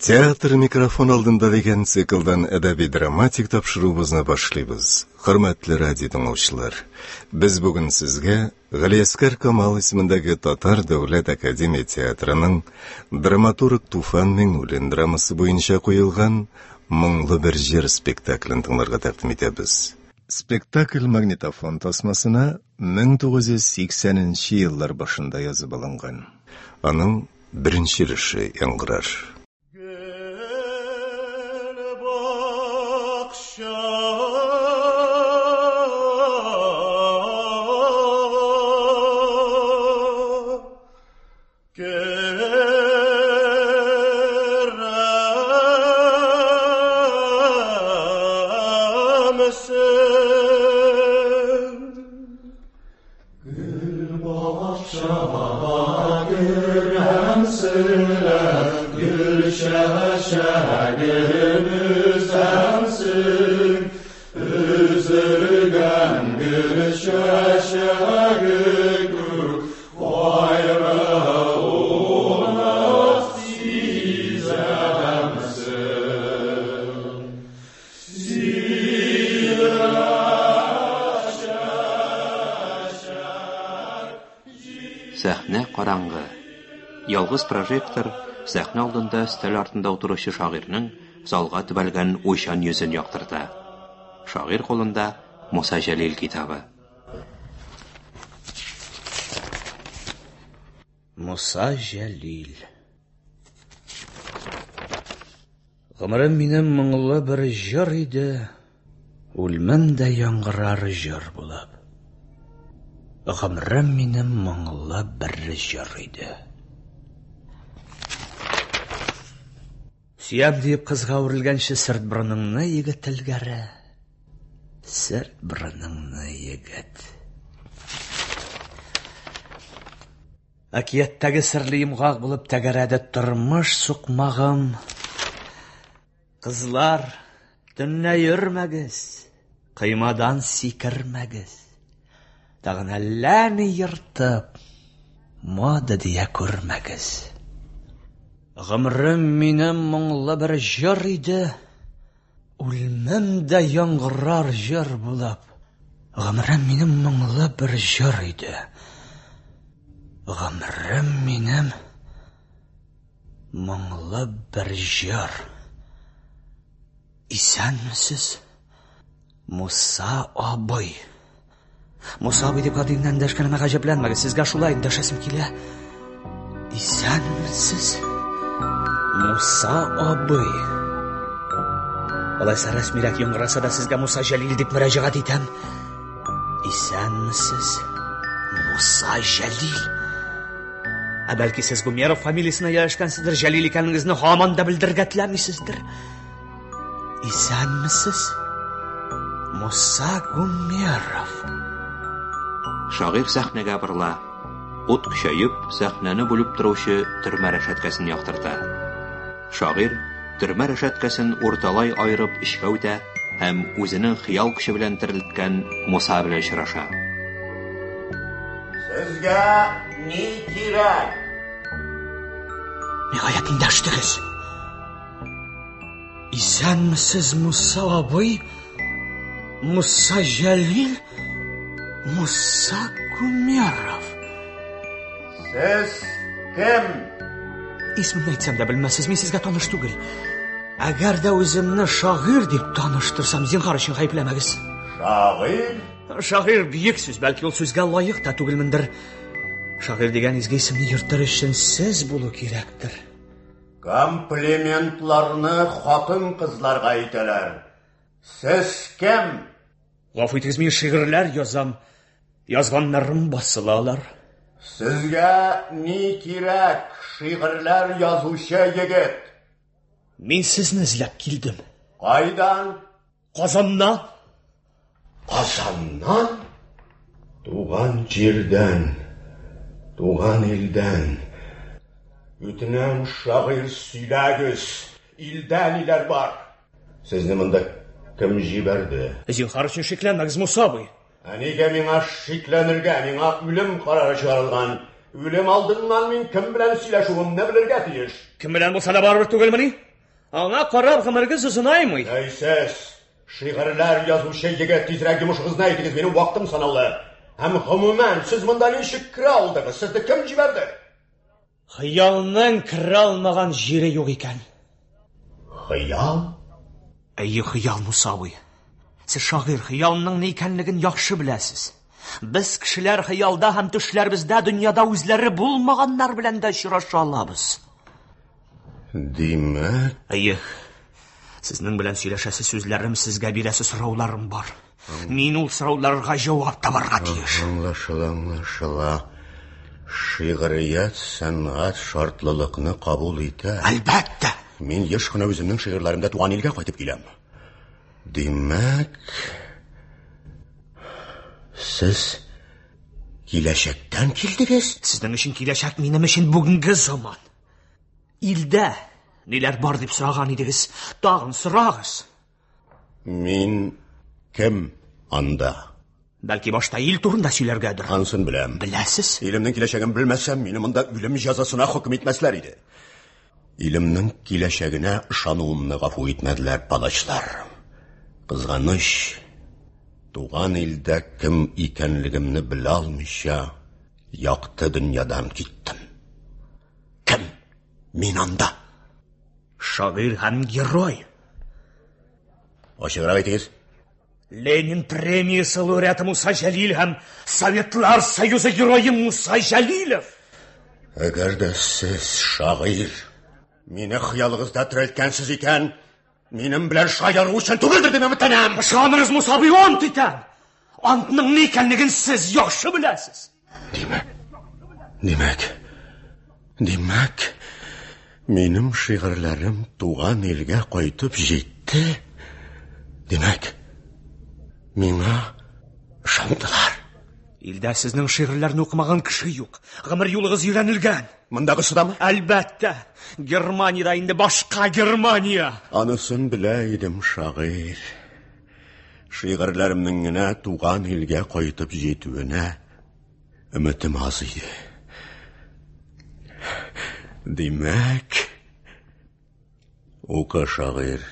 Театр микрофон алдында деген циклдан әдәби-драматик тапшыруыбызны башлыйбыз. Хөрмәтле радио тыңлаучылар, без бүген сезгә Галиәскәр Камал исемендәге Татар дәүләт академия театрының драматург Туфан Миңнуллин драмасы буенча куелган «Моңлы бер җыр» спектаклен тыңларга тәкъдим итәбез. Спектакль магнитофон тасмасына 1980 еллар башында язып алынган. Аның беренче өлеше яңгырар. Сәхнә караңгы. Ялгыз прожектор сәхнә алдында стәл артында утыручы шагыйрьнең залга төбәлгән уйчан йөзен яктырта. Шагыйрь кулында Муса Җәлил китабы. Муса Җәлил. Гомерем минем моңлы бер җыр иде, үлмәм дә яңгырар җыр булып. Гомерем минем моңлы бер җыр иде. Сөям дип кызга үрелгәнче сырт борыныңны егет элгәре. Сырт борыныңны егет. Әкияттәге серле йомгак булып тәгәрәде тормыш сукмагым. Кызлар, төнлә йөрмәгез, кыймадан сикермәгез. Тагын әллә ни йыртып, мода дия күрмәгез. Гомерем минем моңлы бер җыр иде, үлмәм дә яңгырар җыр булып. Гомерем минем моңлы бер җыр иде. Гомерем минем моңлы бер җыр. Исәнмесез, Муса абый? Муса абый дип кадимнән дәшкәнемә гаҗәпләнмәгез, сезгә шулай дәшәсем килә. Исәнмесез, Муса абый? Алайса рәсмирәк яңгыраса да сезгә Муса Җәлил дип мөрәҗәгать итәм. Исәнмесез, Муса Җәлил? Бәлки сез Гумеров фамилиясына яшькәнсездер, Җәлил икәнегезне һаман да белдергә теләмисездер. Исәнмесез, Муса Гумеров? Шагыйрь сәхнәгә борыла. Ут көчәеп, сәхнәне бүлеп торучы төрмә рәшәткәсен яктырта. Шагыйрь төрмә рәшәткәсен урталай айырып эчкә үтә һәм үзенең хыял көче белән терелткән Муса белән очраша. Сезгә ни кирәк? Ниһаять индәштегез. Исәнмесез, Муса абый? Муса Җәлил? Муса Гумеров? Сез кем? Исмемне әйтсәм дә белмәссез, мин сезгә таныш түгел. Әгәр дә үземне шагыйрь дип таныштырсам, зинһар өчен гаепләмәгез. Шагыйрь? Шагыйрь биек сүз, бәлки ул сүзгә лаек та түгелмендер. Шагыйрь дигән изге исемне йөртер өчен сез булу кирәктер. Комплиментларны хатын кызларга әйтәләр. Сез кем? Гафу итегез, мин шигырьләр язам. Язганнарым басылалар. Сезгә ни кирәк, шигырьләр язучы егет? Мин сезне эзләп килдем. Кайдан? Казаннан. Казаннан? Туган җирдән, туган илдән. Үтенәм, шагыйрь, сөйләгез. Илдән ниләр бар? Сезне монда кем җибәрде? Зинһар өчен шикләнмәгез, Муса абый. Нигә миңа шикләнергә, миңа үлем карары чыгарылган. Үлем алдыннан мин кем белән сөйләшүемне белергә тиеш. Кем белән булса да барыбер түгелмени? Аңа карап гомергез озынаймый. Әйсәс, шигырьләр язучы егет тизрәк йомышыгызны әйтегез, минем вакытым санаулы. Һәм гомумән, сез монда ничек керә алдыгыз? Сезне кем җибәрде? Хыялның керә алмаган җире юк икән. Хыял? Әйе, хыял, Муса абый. Сез шагыйрь хыялның ни икәнлеген яхшы беләсез. Без кешеләр хыялда һәм төшләребездә дөньяда үзләре булмаганнар белән дә очраша алабыз. Димәк, Әйе, сезнең белән сөйләшәсе сүзләрем, сезгә бирәсе сорауларым бар. Мин ул сорауларга җавап табарга тиеш. Аңлашыла. Шигърият сәнгать шартлылыкны кабул итә. Әлбәттә. Мин еш кына үземнең шигырьләремдә туган илгә кайтып киләм. Димәк, сез киләчәктән килдегез? Сезнең өчен киләчәк, минем өчен бүгенге заман. Илдә ниләр бар дип сораган идегез? Тагын сорагыз. Мин кем анда? Бәлки башта ил турында сөйләргәдер. Ансын беләм. Беләсез? Илемнең киләчәген белмәсәм, мине монда үлем җәзасына хөкем итмәсләр иде. Илемнең киләчәгенә ышануымны гафу итмәделәр палачлар. Кызганыч, туган илдә кем икәнлегемне белә алмыйча, якты дөньядан киттем. Кем? Мин анда. Шагыйрь һәм герой. Ачыграк әйтегез. Ленин премиясы лауреаты Муса Җәлил һәм Советлар Союзы герое Муса Җәлилов. Әгәр дә сез шагыйрь, мине хыялыгызда терелткәнсез икән, минем белән шаяру өчен түгелдер дип өметләнәм. Ышанырыз, Муса абый, ант итәм. Антның ни икәнлеген сез яхшы беләсез. Димәк, минем шигырьләрем туган илгә кайтып җитте. Димәк, миңа ышандылар. Илдә сезнең шигырьләрне укымаган кеше юк. Гомер юлыгыз өйрәнелгән. Мондагысы дамы? Әлбәттә. Германиядә инде башка Германия. Анысын белә идем, шагыйрь. Шигырьләремнең генә туган илгә кайтып җитүенә өметем аз иде. Димәк, укы, шагыйрь.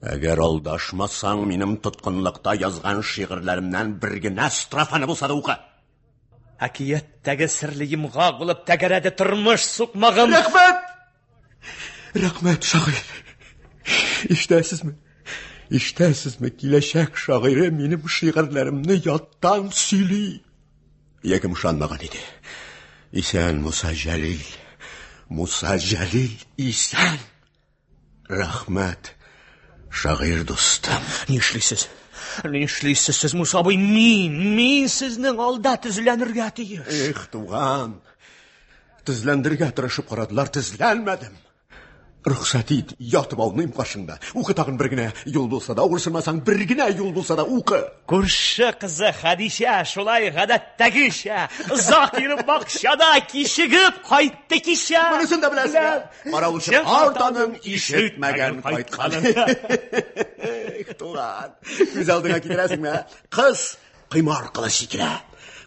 Әгәр алдашмасаң, минем тоткынлыкта язган шигырьләремнән бер генә строфаны булса да укы. Әкияттәге серле йомгак булып тәгәрәде тормыш сукмагым. Рәхмәт, шагыйрь. Ишетәсезме, киләчәк шагыйре минем шигырьләремне яттан сөйли. Ягым ышанмаган иде. Исән Муса Җәлил, исән. Рәхмәт, шагыйрь дустым. Нишлисез, сез, Муса абый, мин сезнең алда тезләнергә тиеш. Эх, туган, тезләндергә тырышып карадылар, тезләнмәдем. Рөхсәт ит, ятып алмыйм каршыңда. Укы тагын бер генә юл булса да, урысынмасаң бер генә юл булса да укы. Күрше кызы Хәдичә шулай гадәттәгечә озак йөреп бакчада кичегеп кайтты кичә. Монысын да беләсең. Каравылчы артаның ишетмәгән кайтканын. Эх, туган, күз алдыңа китерәсеңме? Кыз кыйма аркылы сикерә.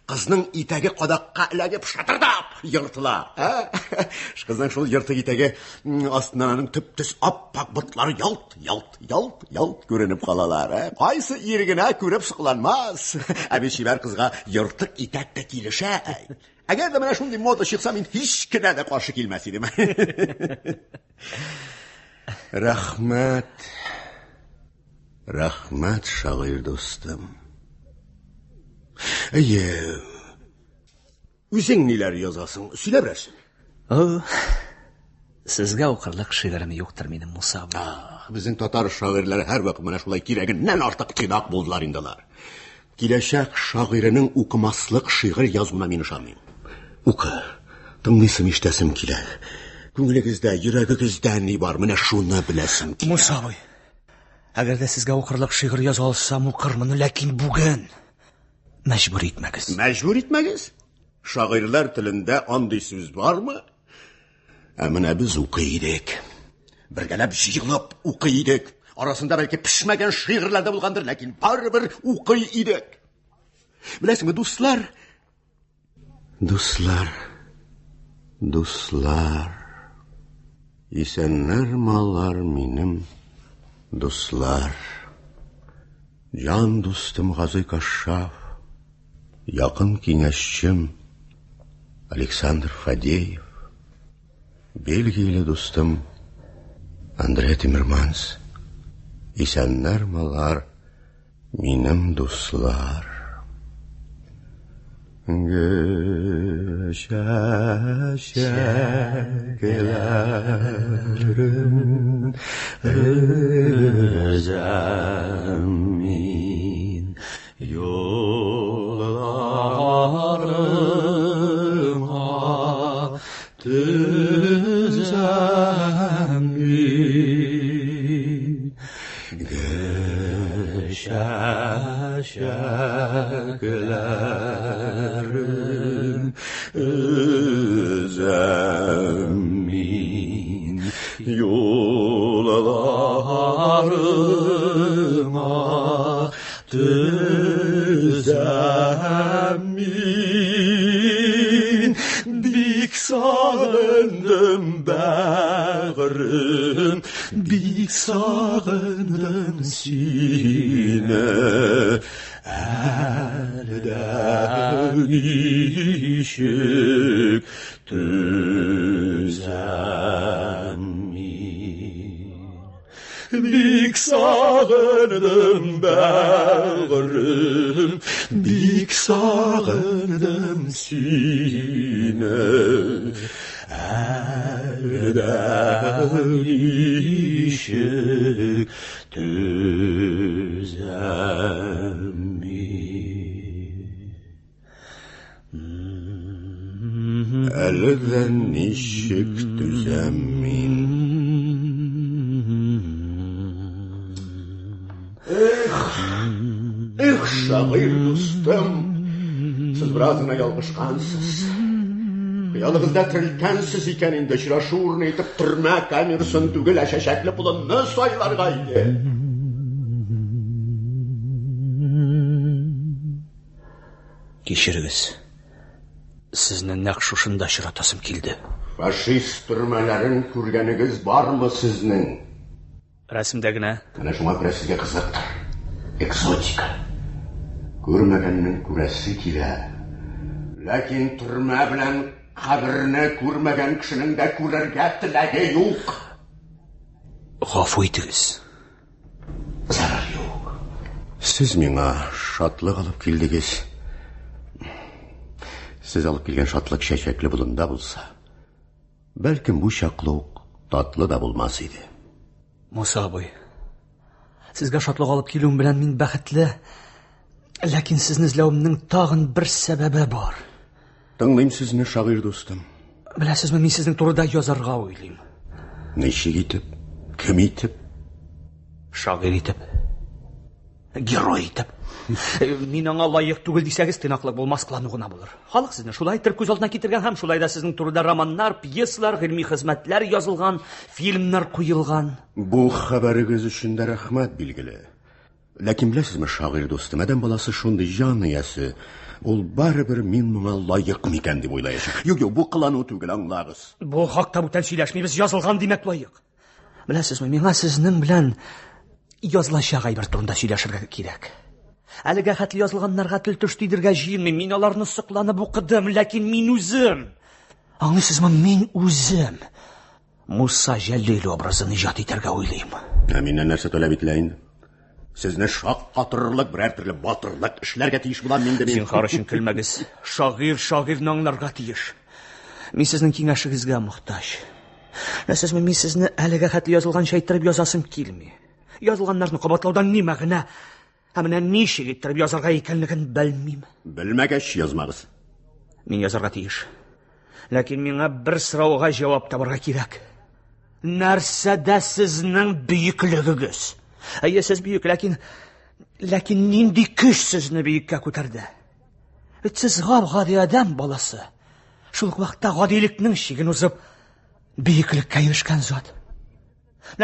Кызның итәге кадакка эләгеп шатырдап йыртыла. Кызның шул йыртык итәге астынан аның төп-төс аппак ботлары ялт күренеп калалар. Кайсы ир генә күреп сыкланмас. Әби шибәр кызга йыртык итәк тә килешә. Әгәр дә менә шундый мода чыкса, мин һич кенә дә каршы килмәс идем. Рәхмәт, шагыйрь дустым. Әйе, үзең ниләр язасың? Сөйлә берәрсен. Сезгә укырлык шигырем юктыр минем, Муса абый. Безнең татар шагыйрьләре һәрвакыт менә шулай кирәгеннән артык тыйнак булдылар инделар. Киләчәк шагыйренең укымаслык шигырь язуына мин ышанмыйм. Укы, тыңлыйсым, ишетәсем килә. Күңелегездә, йөрәгегездә ни бар, менә шуны беләсем килә. Муса абый, әгәр дә сезгә укырлык шигырь яза алсам, укырмын, ләкин бүген мәҗбүр итмәгез. Мәҗбүр итмәгез? Шагыйрьләр телендә андый сүз бармы? Менә без укый идек. Бергәләп җыелып укый идек. Арасында бәлки пешмәгән шигырьләр дә булгандыр, ләкин барыбер укый идек. Беләсеңме, дуслар, Исәннәр маллар минем дуслар. Жан дустым Газый Кашшаф, якын киңәшчем Александр Фадеев, Бельгияле дустым Андрей Тиммерманс. Исәннәр маллар минем дуслар. Şekerlerim özəmin yollarıma düzəmin şekerlerim özəmin yollarıma düzəmin bik sağındım bağrım bik sağındım sine elden işik düzəmin bik sağındım bağrım bik sağındım sine elden işik düzəmin elden işik düzəmin. Şagir dostum, siz birazına yalgışkansız. Kıyalığızda tirilkensiz iken indi şiraşuğurunu etip türme kamerasını tügül eşeşekli bulunma saylargaydı. Kechirig'iz. Sizni naq şuşunda şiratasım keldi. Faşist türmelerin ko'rganingiz bormi sizning? Rasmdagina. Ana shunga ko'ra sizga qiziqdir. Eksotika. Ko'rmaganning ko'rasi kelar. Lekin turma bilan qabrni ko'rmagan kishining da ko'rarga tilagi yo'q. G'afo etingiz. Zarar yo'q. Siz menga shotliq olib keldingiz. Siz olib kelgan shotliq shashakli bulunda bo'lsa, balkim bu shaqliq tatlı da bo'lmas edi. Musa boy, sizga shotliq olib kelum bilan men baxtli. Lekin sizni izlawimning tag'in bir sababi bor. Tinglayman sizni, shagir do'stim. Bilasizmi, men sizning turida yozarga o'ylayman. Nechig etib? Kim etib? Shagir etib. Герой etib. Men аңа лайык түгел дисәгез, тыйнаклык булмас кыланугына булыр. Халык сезне шулай итеп күз алдына китергән һәм шулай да сезнең турыда романнар, пьесалар, гыйльми хезмәтләр язылган, фильмнар куелган. Бу хәбәрегез өчен дә рәхмәт билгеле. Ләкин беләсезме, шагир дустым, адәм баласы шундый җан иясе, ул барыбер мин моңа лайык микән дип уйлаячак. Юк, бу кылану түгел, аңлагыз. Бу хакта бүтән сөйләшмибез, язылган димәк лайык. Беләсезме, миңа сезнең белән язылачак әйбер турында сөйләшергә кирәк. Әлегә хәтле язылганнарга тел төш тидергә җыенмыйм. Мин аларны сыкланып укыдым, ләкин мин үзем. Аңлыйсызмы, мин үзем Муса Җәлил образын иҗат итәргә уйлыйм. Миннән нәрсә таләп ителә? Сезне шаккатырлык, берәр төрле батырлык эшләргә тиеш булам инде мин. Зинһар өчен көлмәгез. Шагирны аңларга тиеш. Мин сезнең киңәшегезгә мохтаҗ. Сезме, мин сезне әлегә хәтле язылганча әйттереп язасым килми. Язылганнарны кабатлаудан ни мәгънә? Менә ничек иттереп язарга икәнлеген белмим. Белмәгәч язмагыз. Мин язарга тиеш. Ләкин миңа бер сорауга җавап табарга кирәк. Нәрсәдә сезнең бөеклегегез? Әйе, сез бөек, ләкин нинди көч сезне бөеккә күтәрде? Сез гади адәм баласы. Шул вакытта гадилекнең чиген узып, бөеклеккә ирешкән зат.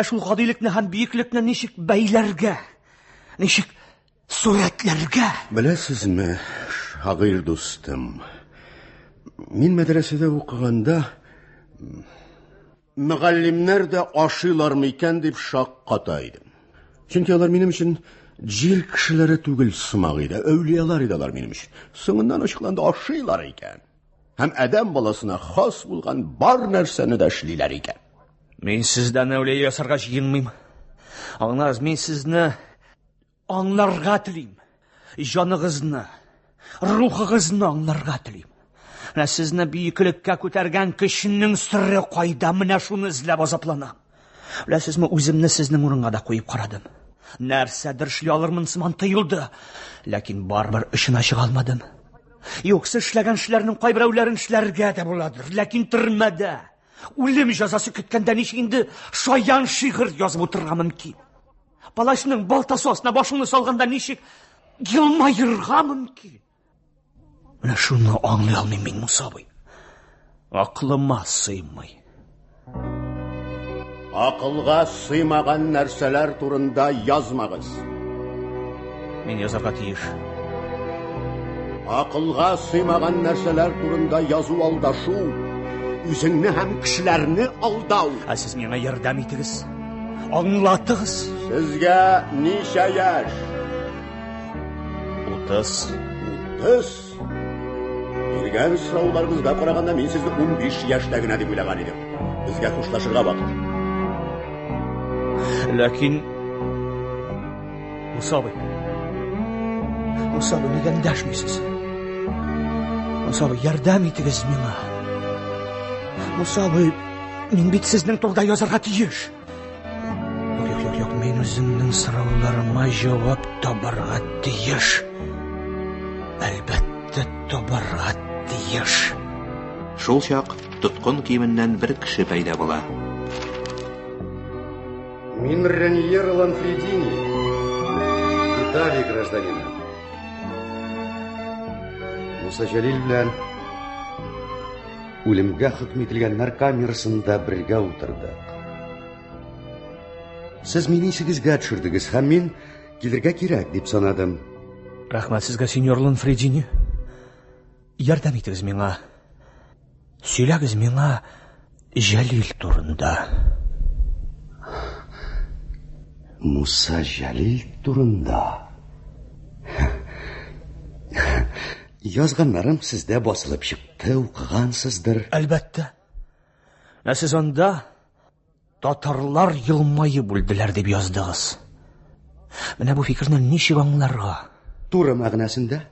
Шул гадилекне һәм бөеклекне ничек бәйләргә? Ничек сурәтләргә? Беләсезме, шагир дустым, мин мәдрәсәдә укыганда Мөгаллимнәр дә ашыйлармы икән дип шакката идем. Чөнки алар минем өчен җил кешеләре түгел сымак иде, әүлиялар иде алар минем өчен. Соңыннан ачыкланды, ашыйлар икән. Һәм адәм баласына хас булган бар нәрсәне дә эшлиләр икән. Мин сездән әүлия ясарга җыенмыйм. Аңларыз, мин сезне аңларга телим. Җаныгызны, рухыгызны аңларга телим. Менә сезне биеклеккә күтәргән кешенең сыры кайда, менә шуны эзләп азапланам. Беләсезме, үземне сезнең урынга да куеп карадым. Нәрсәдер эшли алырмын сыман тоелды, ләкин барбер эшенә чыга алмадым. Юкса эшләгән эшләрнең кайберәүләрен эшләргә дә буладыр, ләкин төрмәдә үлем җәзасы көткәндә ничек инде шаян шигырь язып утырырга мөмкин? Палачның балтасы астына башыңны салганда ничек елмаерга мөмкин? Менә шуны аңлый алмыйм мин, Муса абый. Акылыма сыймый. Акылга сыймаган нәрсәләр турында язмагыз. Мин язарга тиеш. Акылга сыймаган нәрсәләр турында язу алдашу, үзеңне һәм кешеләрне алдау. Сез миңа ярдәм итегез. Аңлатыгыз. Сезгә ничә яшь? 30. 30? Биргән сорауларыгызга караганда мин сезне 15 яшьтә генә дип уйлаган идем. Безгә хушлашырга вакыт. Ләкин Муса абый, нигә дәшмисез? Муса абый, ярдәм итегез миңа. Муса абый, мин бит сезнең турыда язарга тиеш. Юк, мин үземнең сорауларыма җавап табарга тиеш. Әлбәттә табарга тиеш. Шул чак тоткын киеменнән бер кеше пәйда була. Мин Раньер Ланфредини, Италия гражданина. Муса Җәлил белән үлемгә хөкем ителгәннәр камерасында бергә утырдык. Сез мине исегезгә төшердегез һәм мин килергә кирәк дип санадым. Рәхмәт сезгә, сеньор Ланфредини. Ярдәм итегез миңа. Сөйләгез миңа Җәлил турында. Муса Җәлил турында. Язганнарым сездә басылып чыкты, укыгансыздыр. Әлбәттә. Сез анда татарлар елмаеп үлделәр дип яздыгыз. Менә бу фикерне ничек аңларга? Туры мәгънәсендә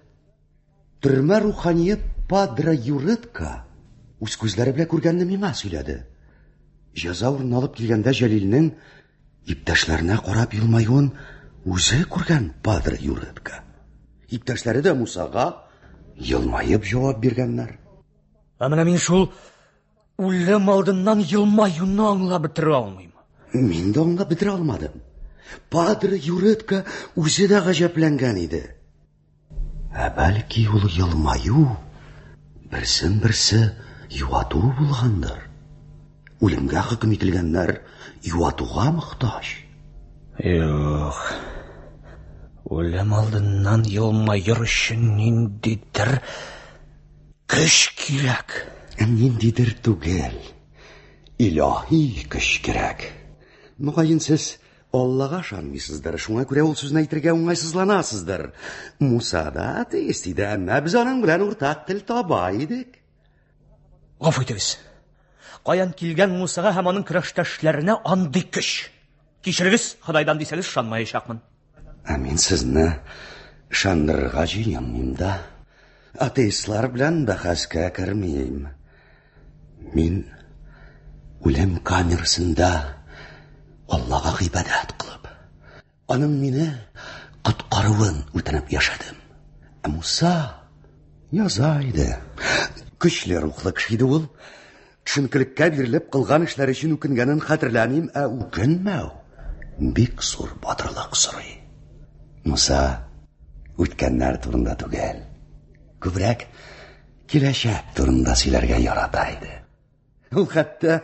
төрмә руханiyet Падре Юрытка үз күзләре белән күргәнне миңа сөйләде. Җәза урын алып килгәндә Җәлилнең иптәшләренә карап елмаюын үзе күргән Падре Юрытка. Иптәшләре дә Мусага елмаеп җавап биргәннәр. Менә мин шул үлем алдыннан елмаюны аңлап бетерә алмыйм. Мин дә аңлап бетерә алмадым. Падре Юрытка үзе дә гаҗәпләнгән иде. Бәлки ул елмаю берсен-берсе юату булгандыр. Үлемгә хөкем ителгәннәр юатуга мохтаҗ. Юк. Үлем алдыннан елмаер өчен ниндидер көч кирәк. Ниндидер түгел. Илаһи көч кирәк. Мөгаен сез Аллага ышанмыйсыздыр, шуңа күрә ул сүзне әйтергә уңайсызланасыздыр. Муса да атеист иде, әмма без аның белән уртак тел таба идек. Гафу итегез. Каян килгән Мусага һәм аның көрәштәшләренә андый көч? Кичерегез, Худайдан дисәгез ышанмаячакмын. Мин сезне ышандырырга җыенмыйм да. Атеистлар белән бәхәскә кермим. Мин үлем камерасында Аллага гыйбадәт кылып, аның мине коткаруын үтенеп яшадым. Муса яза иде. Көчле рухлы кеше иде ул. Төшенкелеккә бирелеп кылган эшләр өчен үкенгәнен хәтерләмим, үкенмәү бик зур батырлык сорый. Муса үткәннәр турында түгел, күбрәк киләчәк турында сөйләргә ярата иде. Ул хәтта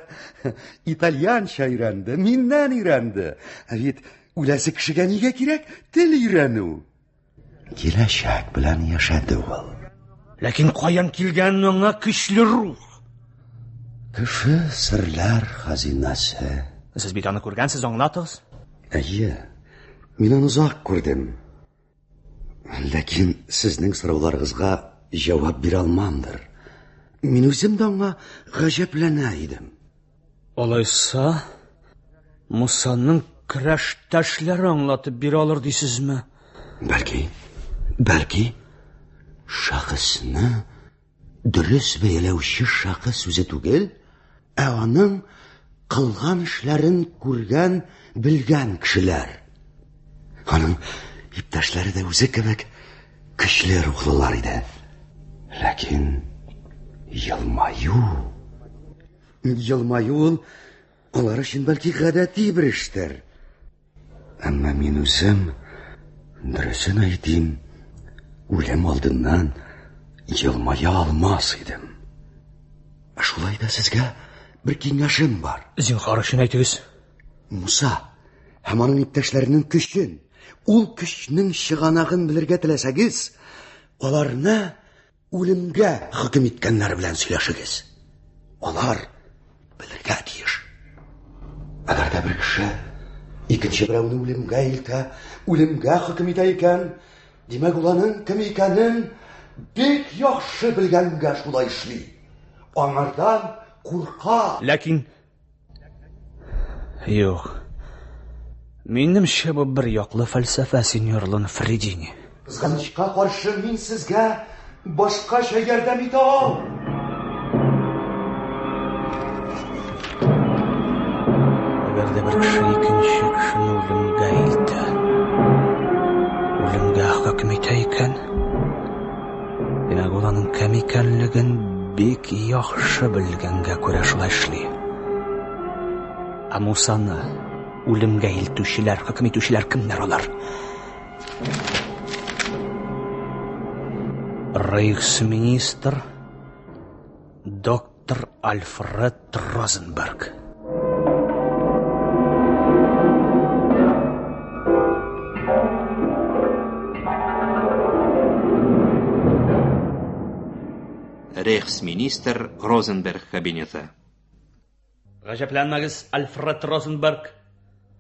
итальянча өйрәнде, миннән өйрәнде. Бит үләсе кешегә нигә кирәк тел өйрәнү? Киләчәк белән яшәде ул. Ләкин каян килгән аңа көчле рух? Кеше серләр хазинасы. Сез бит аны күргәнсез, аңлатыгыз. Әйе, мин аны озак күрдем. Ләкин сезнең сорауларыгызга җавап бирә алмамдыр. Мин үзем дә аңа гаҗәпләнә идем. Алайса, Мусаның көрәштәшләре аңлатып бирә алыр дисезме? Бәлки, шәхесне дөрес бәяләүче шәхес үзе түгел, ә аның кылган эшләрен күргән, белгән кешеләр. Аның иптәшләре дә үзе кебек көчле рухлылар иде. Ләкин Елмаю алар өчен бәлки гадәти бер эштер. Әмма мин үзем, дөресен әйтим, үлем алдыннан елмая алмас идем. Шулай да сезгә бер киңәшем бар. Зинһар өчен әйтегез. Муса һәм аның иптәшләренең көчен, ул көчнең чыганагын белергә теләсәгез, аларны үлемгә хөкем иткәннәр белән сөйләшегез. Алар белергә тиеш. Әгәр дә бер кеше икенче берәүне үлемгә илтә, үлемгә хөкем итә икән, димәк ул аның кем икәнен бик яхшы белгәнгә шулай эшли. Аңардан курка. Ләкин юк. Минемчә бу бер яклы фәлсәфә, сеньорлан Фредини. Кызганычка каршы мин сезгә башкача ярдәм итә алам. Әгәр дә бер кеше икенче кешене үлемгә илтә, үлемгә хөкем итә икән, димәк ул аның кем икәнлеген бик яхшы белгәнгә күрә шулай эшли. Ә Мусаны үлемгә илтүчеләр, хөкем итүчеләр кемнәр алар? Рейхсминистр доктор Альфред Розенберг. Рейхсминистр Розенберг кабинеты. Гаҗәпләнмәгез, Альфред Розенберг.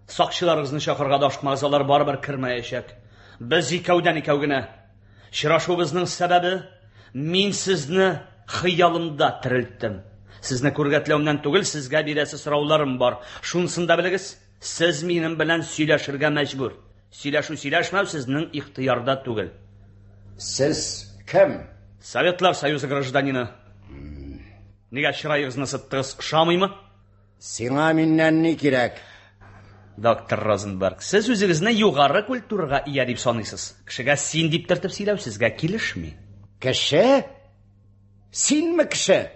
Сакчыларыгызны чакырга да ашыкмагыз, алар барыбер кермәячәк. Без икәүдән икәү генә. Шырашуыбызның сәбәбе, мин сезне хыялымда терелттем. Сезне күргәтләүемнән түгел, сезгә бирәсе сорауларым бар. Шунысын да белегез, сез минем белән сөйләшергә мәҗбүр. Сөйләшү-сөйләшмәү сезнең ихтыярда түгел. Сез кем? Советлар Союзы гражданины. Нигә чырайыгызны сыттыгыз, ошамыймы? Сиңа миннән ни кирәк? Доктор Розенберг, сез үзегезне югары культурага ия дип саныйсыз. Кешегә син дип тәртип сөйләү сезгә килешми. Кеше? Синме кеше?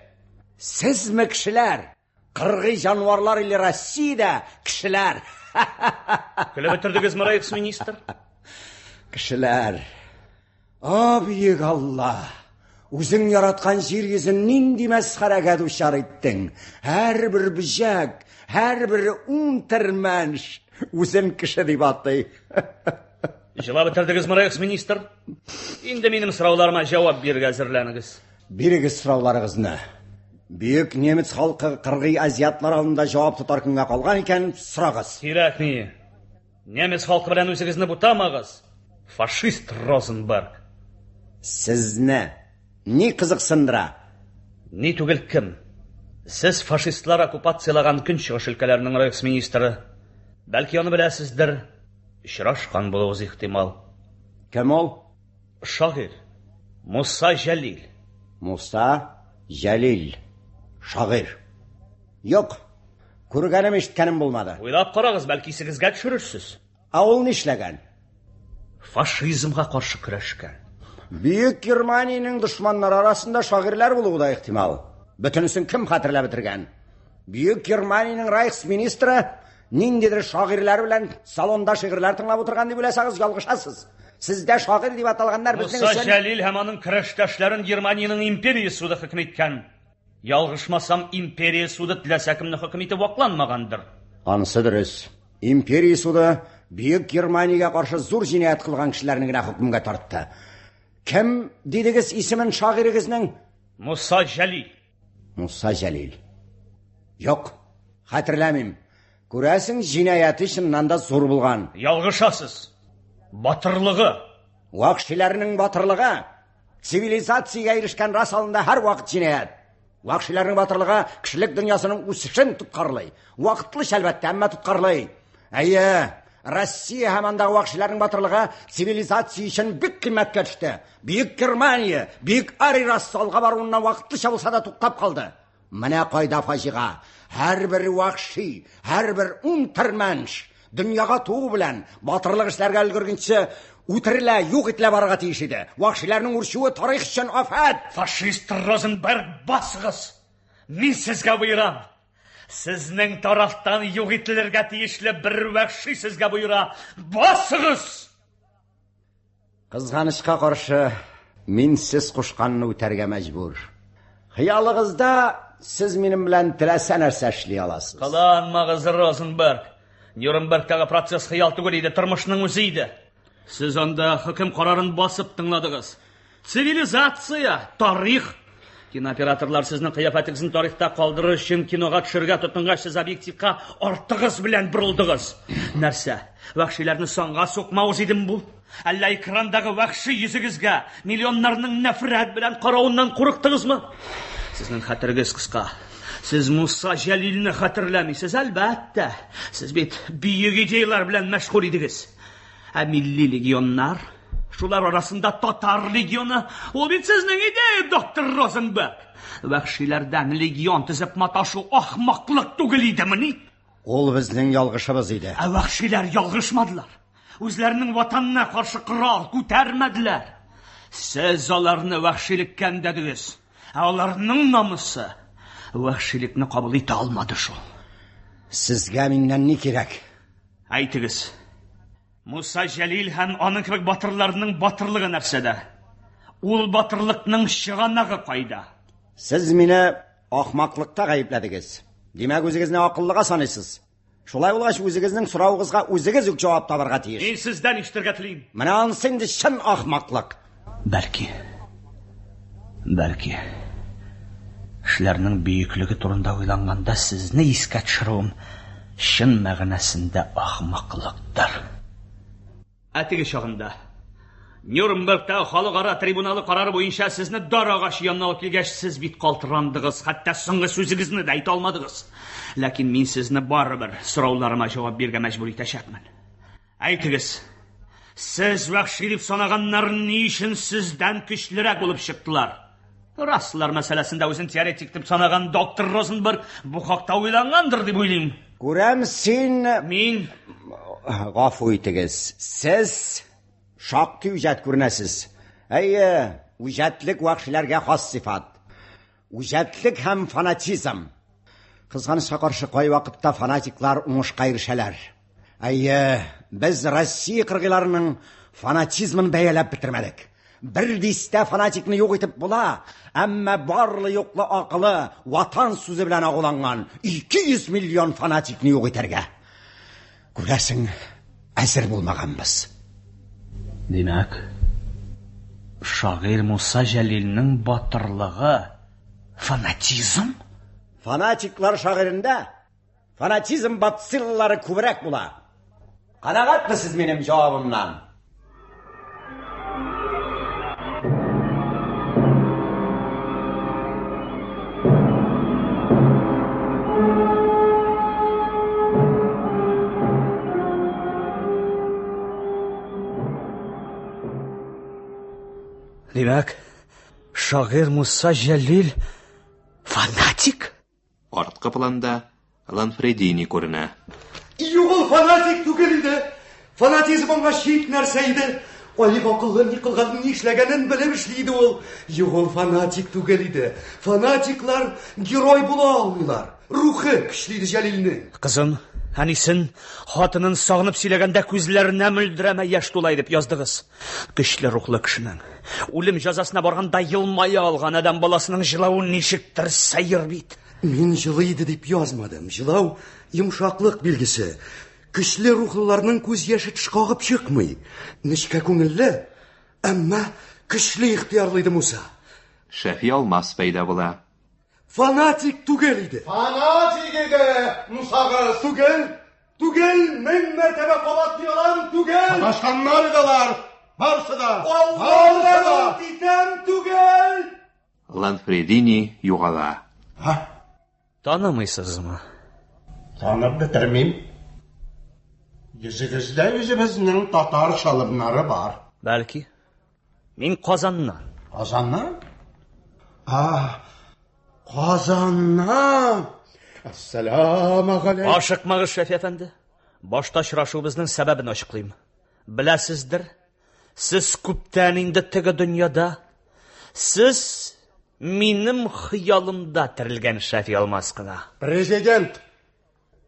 Сезме кешеләр? Кыргый җанварлар или Россиядә кешеләр? Көлеп бетердегезме, рейхсминистр? Кешеләр. Бөек Алла! Үзең яраткан җир йөзен нинди мәсхәрәгә дучар иттең. Һәрбер бөҗәк, һәрбер унтермәнш үзен кеше дип атый. Җылап бетердегезме, рейхсминистр? Инде минем сорауларыма җавап бирергә әзерләнегез. Бирегез сорауларыгызны. Бөек немец халкы кыргый азиатлар алдында җавап тотар көнгә калган икән, сорагыз. Кирәкми. Немец халкы белән үзегезне бутамагыз. Фашист Розенберг. Сезне ни кызыксындыра? Ни түгел кем? Сез фашистлар оккупациялаган көнчыгыш өлкәләренең рейхсминистры. Бәлки аны беләсездер. Очрашкан булуыгыз ихтимал. Кем ул? Шагыйрь Муса Җәлил. Муса Җәлил. Шагыйрь. Юк. Күргәнем ишеткәнем булмады. Уйлап карагыз, бәлки сигезгә төшерерсез. Ул нишләгән? Фашизмга каршы көрәшкән. Бөек Германияның дошманнары арасында шагыйрьләр булуы да ихтимал. Бөтенесен кем хәтерләп бетергән? Бөек Германияның рейхсминистры ниндидер шагыйрьләр белән салонда шигырьләр тыңлап утырган дип беләсәгез, ялгышасыз. Сездә шагыйрь дип аталганнар безнең өчен. Муса Җәлил һәм аның көрәштәшләрен Германияның империя суды хөкем иткән. Ялгышмасам, империя суды теләсә кемне хөкем итеп вакланмагандыр. Анысы дөрес. Империя суды Бөек Германиягә каршы зур җинаять кылган кешеләрне генә хөкемгә тартты. Кем дидегез исемен шагыйрегезнең? Муса Җәлил. Муса Җәлил. Юк, хәтерләмим. Күрәсең, җинаяты чыннан да зур булган. Ялгышасыз. Батырлыгы. Вахшиләрнең батырлыгы цивилизациягә ирешкән рас алында һәр вакыт җинаят. Вахшиләрнең батырлыгы кешелек дөньясының үсешен тоткарлый. Вакытлы әлбәттә, әмма тоткарлый. Әйе, Россия һәм андагы вахшиләрнең батырлыгы цивилизация өчен бик кыйммәткә төште. Бик Германия, бик Ари рассалга баруыннан вакытлыча булса да туктап калды. Менә кайда фаҗига. Һәрбер вахши, һәрбер унтырманш дөньяга туу белән батырлык эшләргә өлгергәнче үтерелә, юк ителә барырга тиеш иде. Вахшиләрнең үрчүе тарих өчен афат. Фашист Розенберг, басыгыз. Мин сезгә боерам. Сезнең тарафтан юк ителергә тиешле бер вахши сезгә боера. Басыгыз! Кызганычка каршы, мин сез кушканны үтәргә мәҗбүр. Хыялыгызда сез минем белән теләсә нәрсә эшли аласыз. Кыланмагыз, Розенберг. Нюрнбергтагы процесс хыял түгел иде, тормышның үзе иде. Сез анда хөкем карарын басып тыңладыгыз. Цивилизация, тарих. Кинооператорлар сезнең кыяфәтегезне тарихта калдырыр өчен кинога төшергә тотынгач, сез объективка артыгыз белән бурылдыгыз. Нәрсә? Вахшиләрне санга сукмавыз идем бу? Әллә экрандагы вахши йөзегезгә миллионнарның нәфрәт белән каравыннан курыктыгызмы? Сезнең хәтерегез кыска. Сез Муса Җәлилне хәтерләмисез, әлбәттә. Сез бит бөек идеялар белән мәшгуль идегез. Ә милли легионнар, шулар арасында татар легионы, ул бит сезнең идея, доктор Розенберг. Вахшиләрдән легион төзеп маташу ахмаклык түгел идемени? Ул безнең ялгышыбыз иде. Ә вахшиләр ялгышмадылар. Үзләренең ватанына каршы корал күтәрмәделәр. Сез аларны вахшилеккә әндәдегез. Ә аларның намысы вахшилекне кабул итә алмады шул. Сезгә миннән ни кирәк? Әйтегез. Муса Җәлил һәм аның кебек батырларның батырлыгы нәрсәдә? Ул батырлыкның чыганагы кайда? Сез мине ахмаклыкта гаепләдегез. Димәк, үзегезне акыллыга саныйсыз. Шулай булгач, үзегезнең сорауыгызга үзегез үк җавап табарга тиеш. Мин сездән ишетергә телим. Менә анысы инде чын ахмаклык. Бәлки. Эшләрнең бөеклеге турында уйланганда сезне искә төшерүем чын мәгънәсендә ахмаклыктыр. Әтеге чагында Нюрнбергта халыкара трибуналы карары буенча сезне дар агач янына алып килгәч, сез бит калтырандыгыз, хәтта соңгы сүзегезне дә әйтә алмадыгыз. Ләкин мин сезне барыбер сорауларыма җавап бирергә мәҗбүр итәчәкмен. Әйтегез, сез вахши дип санаганнар ни өчен сездән көчлерәк булып чыктылар? Раслар мәсьәләсендә үзен теоретик дип санаган доктор Розенберг бу хакта уйлангандыр дип уйлыйм. Күрәм, син... Мин... Гафу итегез. Сез шактый үҗәт күренәсез. Әйе, үҗәтлек вахшиләргә хас сифат. Үҗәтлек һәм фанатизм. Кызганычка каршы, кай вакытта фанатиклар уңышка ирешәләр. Әйе, без Россия кыргыйларының фанатизмын бәяләп бетермәдек. Бер дистә фанатикны юк итеп була, әмма барлы юклы акылы, ватан сүзе белән агуланган 200 миллион фанатикны юк итәргә. Күрәсең, әзер булмаганбыз. Димәк, шагыйрь Муса Җәлилнең батырлыгы фанатизм? Фанатиклар шагыйрендә фанатизм бациллары күбрәк була. Канагатмы сез минем җавабымнан? Димәк, шагыйрь Муса Җәлил фанатик? Артқы планда Ланфредини күренә. Югыл фанатик түгел иде. Фанатизм аңа шик нәрсә иде. Алик акыллы ни кылганын, ни эшләгәнен белеп эшлиде ул. Югыл фанатик түгел иде. Фанатиклар герой була алмыйлар. Рухы көчле иде Җәлилнең. Кызым, әнисен хатынын сагынып сөйләгәндә күзләренә мөлдерәмә яшь тула дип яздыгыз. Көчле рухлы кешенең үлем җәзасына барганда елмая алган адам баласының җылавын ничектер сәер бит. Мин җылы иде дип язмадым. Җылау йомшаклык билгесе. Көчле рухлыларның күз яше тышкагып чыкмый. Нечкә күңелле, әмма көчле ихтиярлы иде Муса. Шәфи Алмас пәйда була. Fanatik түгел иде. Fanatik еді, Мұсағыз. Түгел, мен мәртебе қабатлыйлар түгел. Саташқанлар еділар. Барсы да. Аллах'ın титем түгел. Ланфредини юғала. Танымайсызмы? Танып бітірмейм. Yüzігізде өзіміздің татар шалымнары бар. Бәлки. Мен Қазаннан. Қазаннан? Қазаннан. Ассаламу алейкум. Ашықмағыз, Шәфи әфәнді. Башта шырашуымыздың сәбәбін ашықлайым. Біләсіздір, сіз күптән инде теге дүнияда, сіз минем хыялымда тірілген Шәфи Алмасқына. Президент.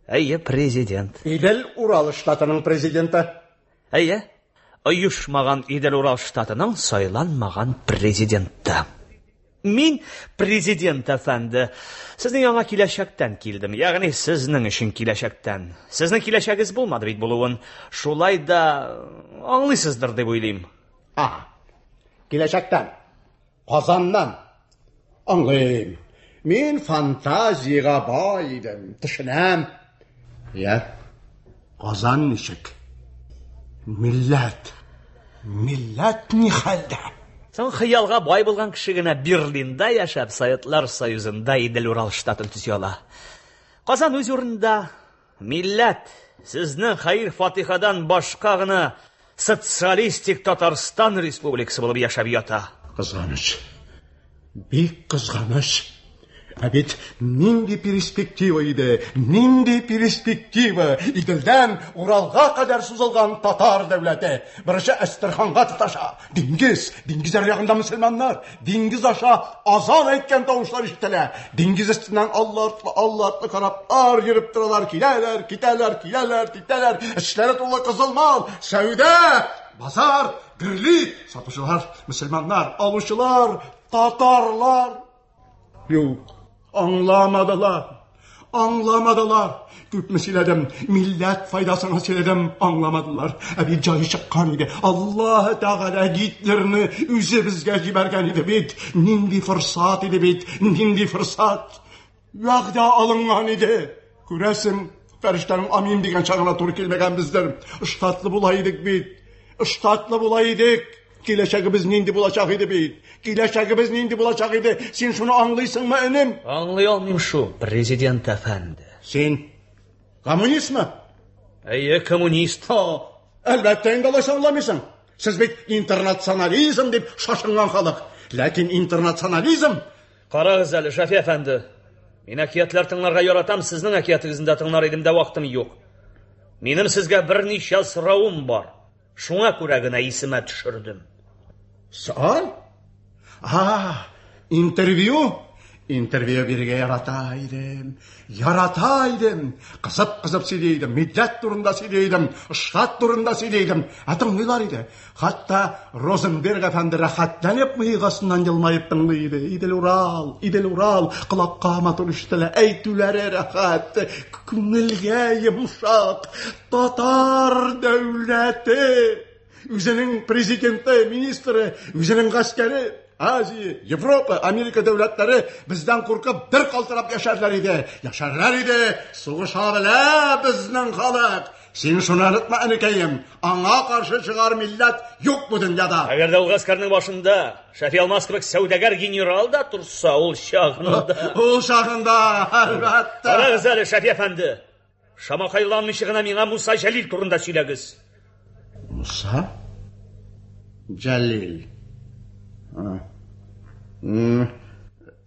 Әйе, президент. Идел Урал штатының президенті. Әйе, ұйышмаған Идел Урал штатының сайланмаған президенті. Мин президент әфәнді, сіздің яңа киләшәктән килдім, яғни сіздің үшін киләшәктән. Сіздің киләшәгіз болмады бит болуын, шулай да аңлайсыздыр деп ойлайым. Киләшәктән, Қазаннан. Аңлайым. Мен фантазияға бай едім, түшінәм. Қазан нешік? Милләт не хәлдә? Сен хыялға бай болған кішігіне Берлинда яшап, Советлар Союзында Идел Урал штатын түсе ала. Қазан өз орында, милләт, сіздің Хайыр Фатихадан башқа ғына социалистик Татарстан Республикасы болып яшап ята. Қызғаныш, бек қызғаныш. Әбет, нинди перспектива еді, нинди перспектива. Иделден Уралға қадар сузылған татар дәулеті. Бірінші Әстірханға тұташа. Диңгіз арияғында мұсылманлар. Диңгіз аша азан әйткен тауышлар іштілі. Диңгіз үстінен аллатлы қараптар еріп тұралар. Киләләр. Ішлері толы қызылмал, сәуде, базар, гірлі. Сатушылар, мұсылманлар, алушылар, татарлар. Yok, anlamadılar. Küp söyledim, millet faydasına söyledim, anlamadılar. Bir cayı çıkan idi, Allah Teala gitlerini üzü bizge jibergen idi bit. Nindi fırsat idi bit, nindi fırsat. Vaqda alıngan idi. Küresin, ferişlerin amin degen çağına tur kelmegen bizler. Iştatlı bulaydık bit, ıştatlı bulaydık. Kileşəğimiz nindi bulacaq idi bit. Kileşəğimiz nindi bulacaq idi. Sen şunu anlaysın mı önüm? Anlay olmayım şu, prezident efendi. Sen komünist mi? Әйе, коммунист. Әлбәттә инде алай санламыйсың. Сез бит интернационализм дип шашынган халык. Ләкин интернационализм... Қарағыз әлі, Шәфи әфәнді. Мен әкиятләр тыңларға яратам, сіздің әкиятығызында тыңлар едімде вақтым жоқ. Менің сізге бірнеше сұрауым бар. Шуңа күрә генә исемә төшердем. Sual? Interview? Interview birge yarataydım. Kızıp söyleydim, millet turunda söyleydim, ştat turunda söyleydim. Atыңлар idi. Hatta Rosenberg efendi rahatlanıp mıygasından yılmayıp tınlıydı. İdel Ural, kulakka matır iştile, eytüleri rahat, kümülge yumuşak, Tatar devleti. Üzerinin prezidenti, ministri, üzerinin askeri, Aziya, Avrupa, Amerika devletleri bizden korkup bir kaltırap yaşarlar idi. Soğuşa bile bizden halk. Sen şunu unutma anakayım. Ana karşı çıkar millet yok bu dünyada. Agar da o askarның başında Şafi Almas kebek saudagar general da tursa ol şağında. Ol şağında, elbette. Qarağız әлі, Şafi efendi. Şamakaylanmışığına mina Musa Jalil turunda söyləgiz. Musa? Jalil.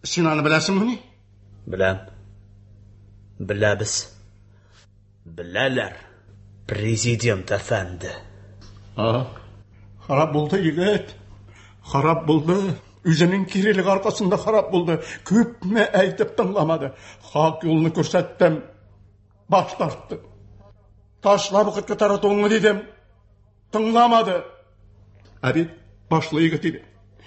Sen onu bilesin mi? Biləm. Biləbiz. Bilələr. Prezident efendi. Harap buldu yiğit. Harap buldu. Üzünün kirilik arkasında harap buldu. Küp mü eytip tınlamadı. Hak yolunu körsettim. Baş tarttı. Taşla bu kıtkı taratığını dedim. Tınlamadı. Abi başlı yiğit idi.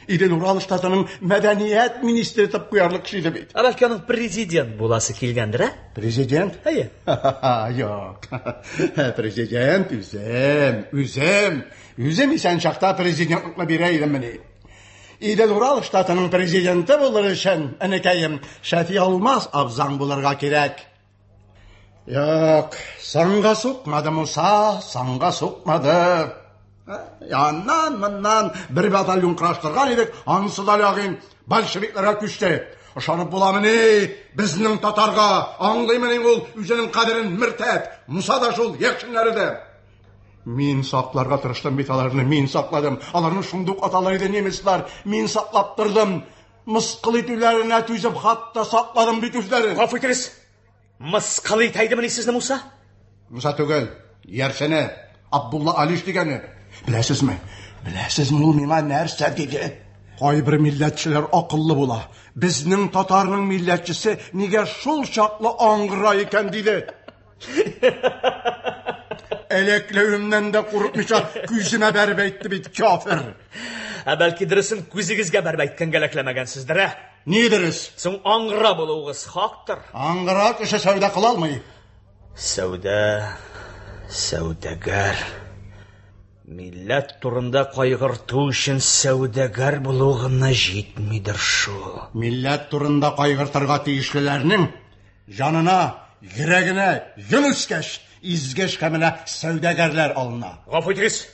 İdel Ural ştatının medeniyet ministri tıp kuyarlı kişiydi beydi. Belki onun prezident bulası kilgendir ha? Prezident? Hayır. Yok. Prezident üzem. Üzem isen şakta prezidentlikle bireydim beni. İdel Ural штатының президенті болыр үшін, әнекәйім, Шәфи Алмаз абзаң болырға керек. Yok, sanğa soqmadı Musa, sanğa soqmadı. Yandan, mından bir batalyon qıraştırған едік, ансы далағын большевикларға күшті. Ошанып боламын, біздің татарға, аңлаймын ол үзінің қадірін міртәт, Musa да жол екшінлерді. Мен сақларға тырыштым беталарыны, мен сақладым. Аларының шундук аталайды немеслар, мен сақлап тұрдым. Мысқыл етулеріне түзіп, хатта сақладым бет үзлерін. Ғафу етіңіз. Мысқыл етайды мені сізді Musa? Musa түгел, ерсені, Абдулла Алиш дегені. Біләсіз ме? Біләсіз ме, ол меңа нәрсә деді? Қайбір милләтшілер ақыллы бола. Біздің татарының милләтшісі неге шул шақлы аңғыра екен дейді. Әлеклеуімнен де құрықмыша күзіме бәріп әйтті бейт кафір. Бәлки дұрысын күзігізге бәріп әйткен кәләкләмәгәнсіздір, ә? Не дұрыс? Соң аңғыра болуғыз хақтыр. Аңғыра кіші сәуді қыла алмай. Сәудәгәр. Милләт турында қайғырту үшін сәудәгәр болуғына жетмейдір шул. Милләт турында қайғыртырға тиішлілерінің жанына, йөрәгенә юл үскәч, изгеш кәменә сәудәгәрләр алына. Ғафу етіңіз,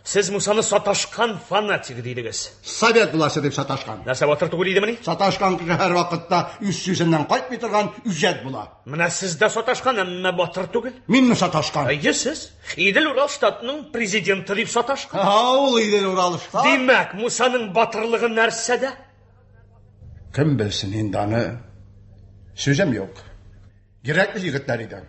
сіз Musa'ны саташқан фанатик дейдіңіз. Совет буласы деп саташқан. Нәрсә батыр түгел иде мені? Саташқан кіші әр вақытта үз сүзінен қайтмай тұрған үжет була. Менә сіз дә саташқан, әммә батыр түгел. Мин саташқан? Сіз Идел Урал штатының президенті деп саташқан. Ул Идел Урал штат. Демәк, Musa'ның батырлығы нәрсәдә? Кім білсін енді аны? Сөзім yok. Гераклы егіттер иде.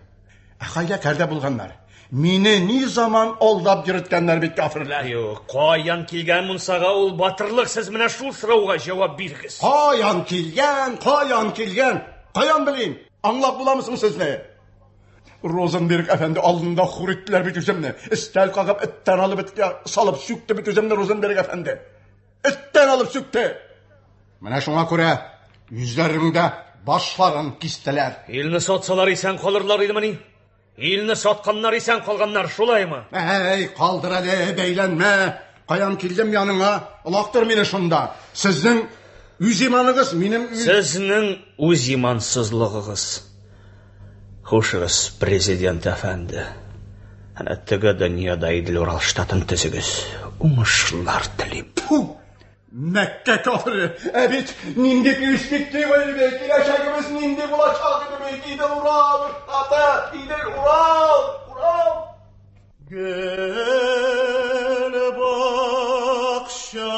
Қайда кәрдә булганнар? Мені ни zaman алдап йөрткәннәр бит кафирләр. Қаян килгән Musa'га ул батырлык, сез менә шул сорауга җавап бирегез. Қаян килгән? Қаян белим? Аңлап буламысың сезне? Розенберг әфәнде алдында хуритләр бит үземне. Истәл кагып иттән алып салып сүкте бит үземне Розенберг әфәнде. Иттән алып сүкте. Менә шуңа күрә yüzләреңдә башларын кистеләр. Илне сатсалар исән калырлар идемени? Илне сатканнар исән калганнар, шулаймы? Калдыр әле, бәйләнмә. Каян килдем яныңа, лактыр мине шунда. Сезнең үз иманыгыз минем Сезнең үз имансызлыгыгыз. Хушыгыз, президент әфәнде. Әнә теге дөньяда Идел Урал штатын төзегез. Уңышлар телим. Мәккә кафиры. Бит нинди перспектива иде, киләчәгебез нинди булачак иде, Идел Урал штаты, Идел Урал. Гел бакша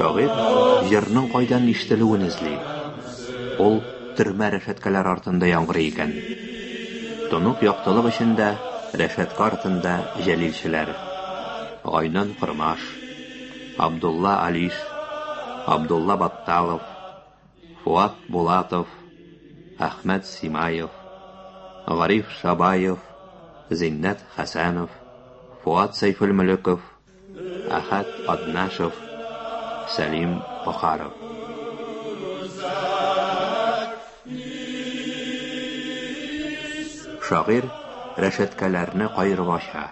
Шагыйрь җырның кайдан ишетелүен эзли. Ул төрмә рәшәткәләр артында яңгырый икән. Тонук яктылык эчендә рәшәткә артында җәлилчеләр. Гайнан Кырмаш, Абдулла Алиш, Абдулла Батталов, Фуат Булатов, Әхмәт Симаев, Гариф Шабаев, Зиннәт Хәсәнов, Фуат Сайфулмөлеков, Әхәт Аднашев, Сәлим Бухаров. Шагыйрь рәшәткәләрне кайрып ача.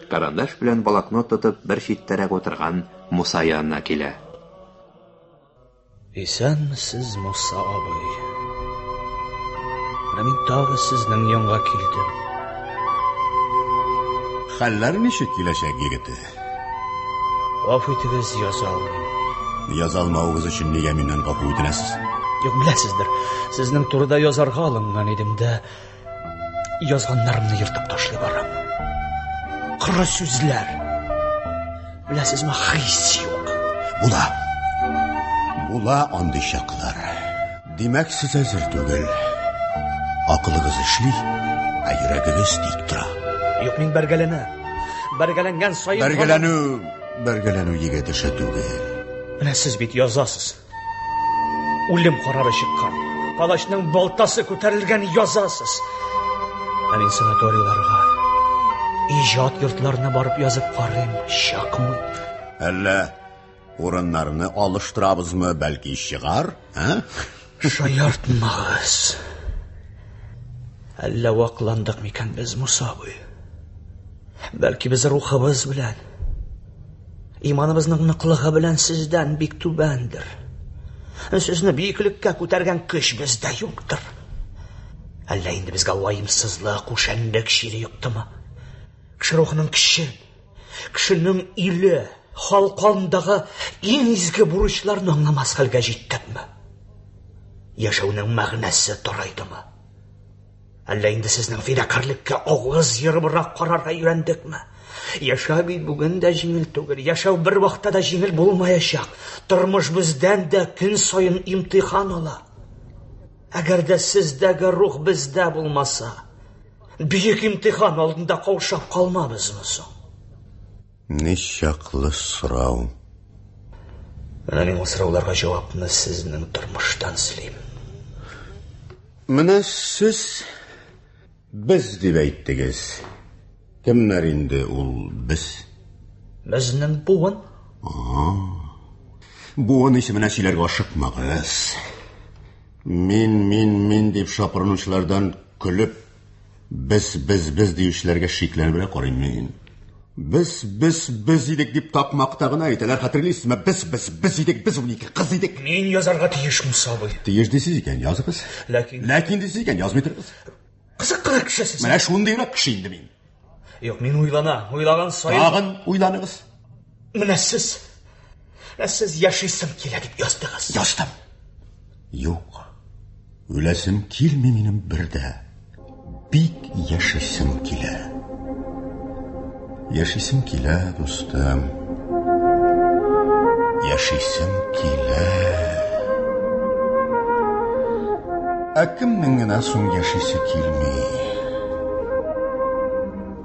Карандаш белән блокнот тотып бер читтәрәк утырган Musa янына килә. Исәнмесез, Musa абый? Менә мин тагы сезнең янга килдем. Хәлләр ничек киләчәк, егете? Гафу итегез, яза алмыйм. Язалмавыгыз өчен нигә миннән гафу үтенәсез? Юк, беләсездер, сезнең турыда язарга алынган идем дә, язганнарымны йыртып ташлый барам. Кыры сүзләр. Беләсезме, хис юк. Була андый чаклар. Димәк, сез әзер түгел. Акылыгыз эшли, Йөрәгегез тик тора. Юк, мин бәргәләнә. Бәргәләнгән сайын... Бәргәләнү егет эше түгел. Менә сез бит язасыз. Үлем карары чыккан. Палачның балтасы күтәрелгән язасыз. Ә мин санаторийларга, иҗат йортларына барып язып карыйм. Чакмый. Әллә урыннарны алыштырабызмы, бәлки чыгар, а? Шаяртмагыз. Әллә вакландык микән без, Муса абый? Бәлки без рухыбыз белән, иманыбызның ныклыгы белән сездән бик түбәндер. Сезне биеклеккә күтәргән көч бездә юктыр. Әллә инде безгә ваемсызлык, күшәнлек чире юктымы? Кеше рухының кешенең иле, халкындагы иң изге бурычларны аңламас хәлгә җиттекме? Яшәүнең мәгънәсе торайдымы? Әллә инде сезнең фидакарлеккә авыз йырыбрак карарга өйрәндекме? Яшәү бит бүген дә җиңел түгел. Яшәү бер вакытта да җиңел булмаячак. Тормыш бездән дә көн саен имтихан ала. Әгәр дә сездәге рух бездә булмаса, бөек имтихан алдында каушап калмабызмы соң? Ничаклы сорау. Менә мин сорауларга җавапны сезнең тормыштан сөйлим. Менә сез без дип әйттегез. Кемнәр инде ул без? Безнең буын. Буын исеменә сөйләргә ашыкмагыз. Мин дип шапырынучылардан көлеп, без диючеләргә шикләнеп карыйм мин. Без идек дип тапмакта гына әйтәләр, хәтерлисезме? Без идек, без 12 кыз идек. Мин язарга тиеш, Муса абый. Тиеш дисез икән, языгыз. Ләкин дисез икән, язмый торыгыз. Кызыклы кешесез. Менә шундыйрак кеше инде мин. Юк, мин уйлаган сайын... Тагын уйланыгыз. Менә сез яшисем килә дип яздыгыз. Яздым. Юк. Үләсем килми минем бердә. Бик яшисем килә. Яшисем килә, дустым. Яшисем килә. Кемнең генә соң яшисе килми?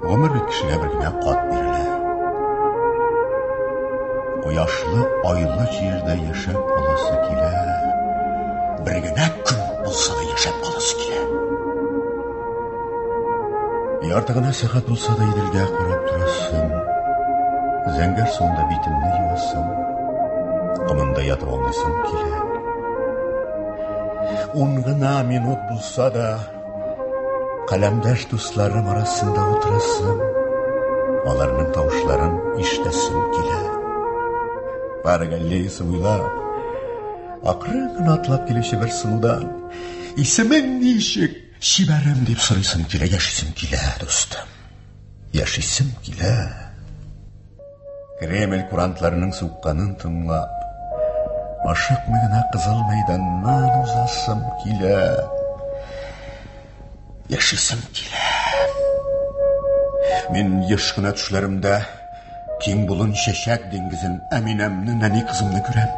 Гомер кешегә бер генә кат бирелә. Кояшлы, айлы җирдә яшәп каласы килә. Бер генә көн булса да яшәп каласы килә. Ярты гына сәгать булса да иделгә карап торасым. Зәңгәр суында битемне юасым. Кымында ятып алмыйсым килә. 10 гына минут булса да каләмдәш дусларым арасында утырасым. Аларның тавышларын ишетәсем килә. Баргаллейсы уйлап, акрын гына атлап килүче бер сынудан исемең ничек? Шибәрем дип сорыйсым килә, яшисем килә, дустым. Яшисем килә. Кремль курантларының сукканын тыңлап, ашыкмый гына кызыл мәйданнан узасым килә. Яшисем килә. Мин еш кына төшләремдә киң булын чәчәк диңгезен, Әминәмне, нәни кызымны күрәм.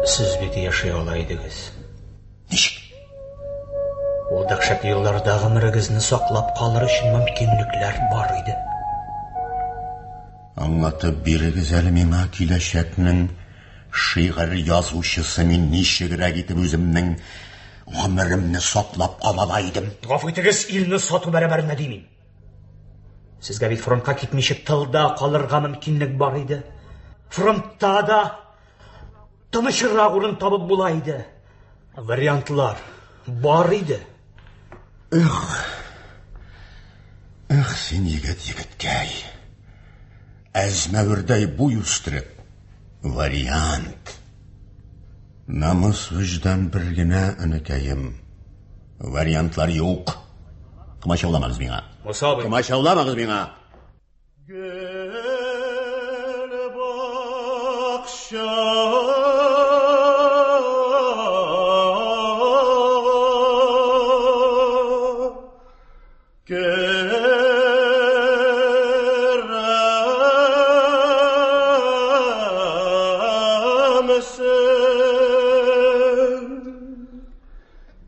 Сез бит яши ала идегез. Ничек? Ул дәһшәтле елларда гомерегезне саклап калыр өчен мөмкинлекләр бар иде. Аңлатып бирегез әле миңа киләчәкнең шигырь язучысы мин ничегрәк итеп үземнең гомеремне саклап ала идем. Гафу итегез, илне сату бәрабәренә димим. Сезгә бит фронтка китмичә тылда калырга мөмкинлек бар иде. Фронтта да тынычрак урын табып була иде. Вариантлар бар иде. Син егеткәй. Әзмәвердәй буй үстереп. Вариант. Намыс вөҗдан бер генә энекәем. Вариантлар юк. Кымачауламагыз миңа. Муса абый. Кымачауламагыз миңа. Гел бакша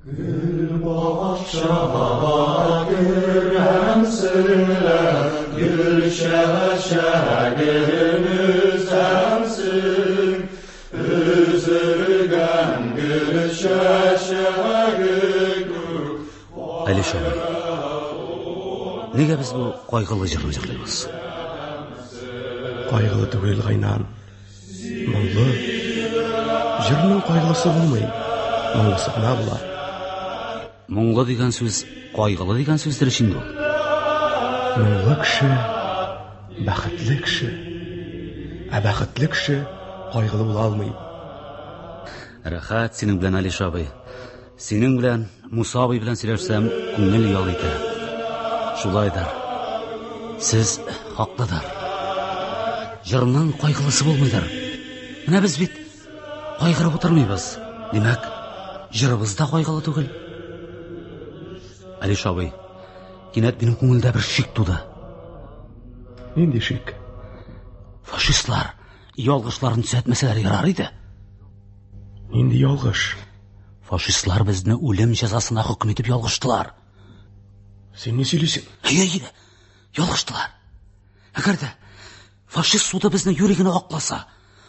Gül bahçe Алишан, неге біз бұл қайғылы жырын жырлаймыз? Қайғылы түгел қайнан. Мұңлы. Жырның қайғылысы болмай, мұңлысы ғана бұлар. Мұңлы деген сөз, қайғылы деген сөздер ішінде ол. Мұңлы кіші, бақытлы кіші. Бақытлы кіші қайғылы бола алмай. Рахат сенің білән, Алиш абай. Сенің білән, Муса абай білән сөйләшсәм, күңел ял итә. Шулайдар. Сіз хақлыдар. Жырның қайғылысы болмайдар. Менә біз бит қайғырып отырмайбыз. Демәк, жырыбыз да қайғылы түгел. Алиш абай, кинәт минем күңелдә бер шик туды. Нинди шик? Фашистлар ялгышларын төзәтмәсәләр ярар иде. Нинди ялгыш? Фашистлар безне үлем җәзасына хөкем итеп ялгыштылар. Сен не сөйлисең? Ялгыштылар. Әгәр дә фашист суды безне йөрегенә акласа,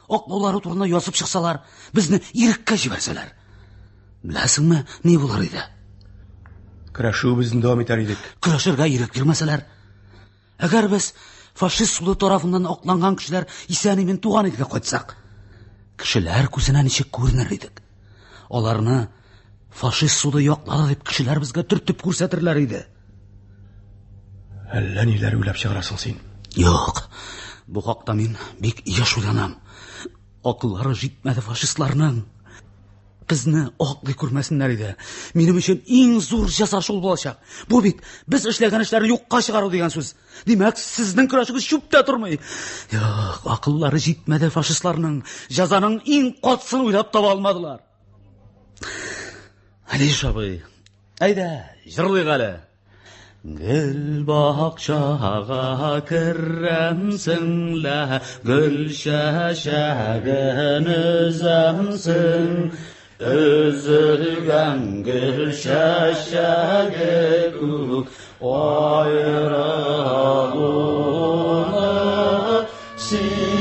аклаулары турында язып чыксалар, безне иреккә җибәрсәләр. Беләсеңме, ни булыр иде? Көрәшүебезне дәвам итәр идек. Көрәшергә ирек бирмәсәләр. Әгәр без фашист суды тарафыннан акланган кешеләр исән-имин туган илгә кайтсак, кешеләр күзенә ничек күренер идек? Аларны фашист суды яклады дип кешеләр безгә төртеп күрсәтерләр иде. Әллә ниләр уйлап чыгарасың син? Юк, бу хакта мин бик яш уйланам. Акыллары җитмәде фашистларның. Безне аклый күрмәсеннәр иде. Минем өчен иң зур җәза шул булачак. Бу бит без эшләгән эшләрне юкка чыгару дигән сүз. Димәк, сезнең көрәшегез чүптә тормый. Юк, акыллары җитмәде фашистларның. Җәзаның иң катсын уйлап таба алмадылар. Алиш абый, әйдә, җырлыйк әле. Гөл бакчага керәмсең лә, гөл чәчәген өзәмсең. Üzülgən gül çəçəgi gök ayrılığını sizənsin.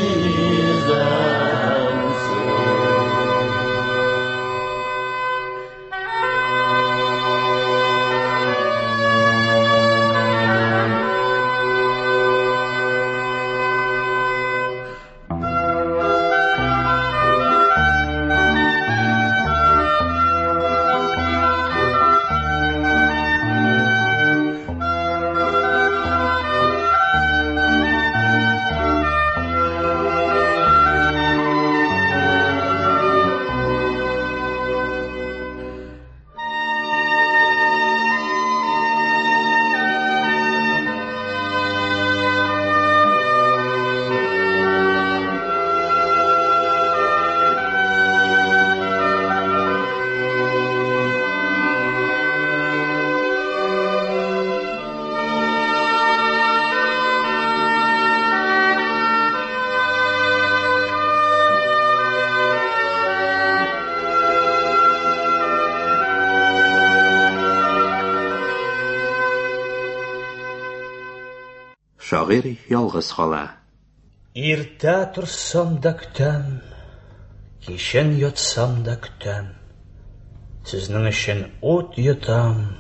Шагыйрь ялгыз кала. Иртә торсам да көтәм, кичен ятсам да көтәм. Сезнең өчен ут йотам.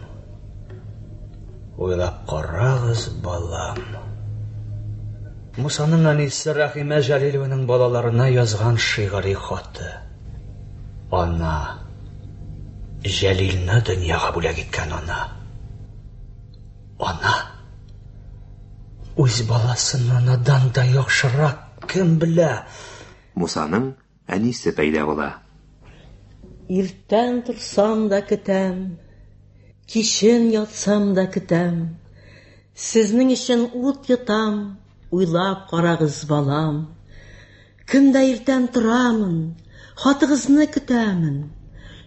Уйлап карагыз, балам. Мусаның әнисе Рәхимә Җәлилованың балаларына язган шигъри хаты. Ана, Җәлилне дөньяга бүләк иткән ана. Ана, үз баласын анадан да яхшырак кем белә? Мусаның әнисе пәйда була. Иртән торсам да көтәм, кичен ятсам да көтәм. Сезнең өчен ут йотам, уйлап карагыз, балам. Көндә иртән торамын, хатыгызны көтәмен.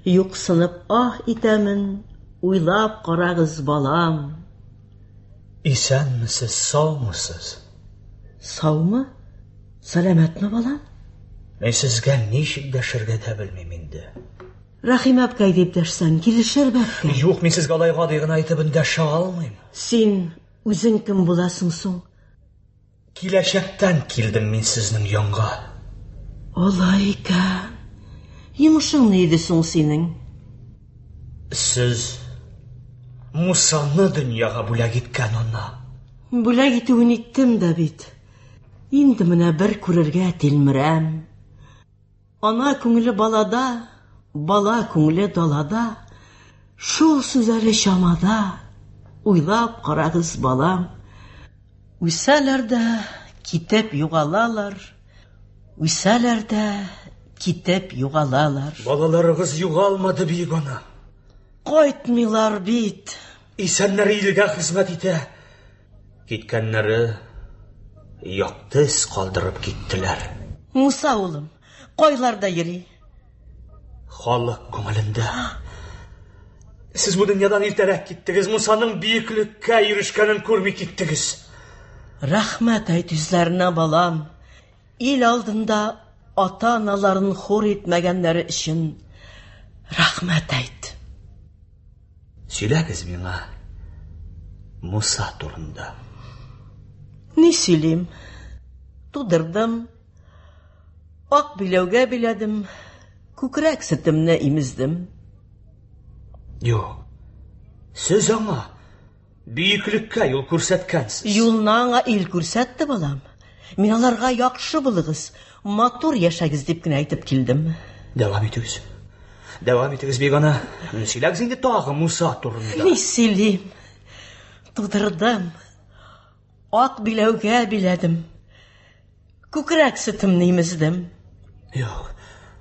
Юксынып итәмен, уйлап карагыз, балам. Исәнмесез, саумысыз? Саумы? Сәламәтме, балам? Мен сезгә ничек дәшәргә дә белмим инде. Рәхимә әпкәй дип дәшсәң, килешер бәлки. Юк, мен сезгә алай гади гына әйтеп дәшә алмыйм. Син үзең кем буласың соң? Киләчәктән килдем мин сезнең янга. Алай икән. Йомышың не иде соң синең? Сез Мусаны дөньяга бүләк иткән ана. Бүләк итүен иттем дә бит. Инде менә бер күрергә тилмерәм. Ана күңеле балада, бала күңеле далада. Шул сүзләре чамада. Уйлап карагыз, балам. Үсәләр дә китеп югалалар. Үсәләр дә китеп югалалар. Балаларыгыз югалмады, бик ана. Кайтмыйлар бит. Исәннәре илгә хезмәт итә. Киткәннәре якты эз калдырып киттеләр. Муса улым, кайларда йөри? Халык күңелендә. Сез бу дөньядан иртәрәк киттегез, Мусаның биеклеккә ирешкәнен күрми киттегез. Рәхмәт әйт үзләренә, балам. Ил алдында ата-аналарын хур итмәгәннәре өчен рәхмәт әйт. Сөйләгез миңа Муса турында. Ни сөйлим? Тудырдым, ак биләүгә биләдем, күкрәк сөтемне имездем. Юк, сез аңа биеклеккә юл күрсәткәнсез. Юлны аңа ил күрсәтте, балам. Мин аларга яхшы булыгыз, матур яшәгез дип кенә әйтеп килдем. Дәвам итегез. Дәвам итегез, бик ана. Сөйләгез инде тагы Муса турында. Ни сөйлим? Тудырдым, ак биләүгә биләдем, күкрәк сөтемне имездем. Юк,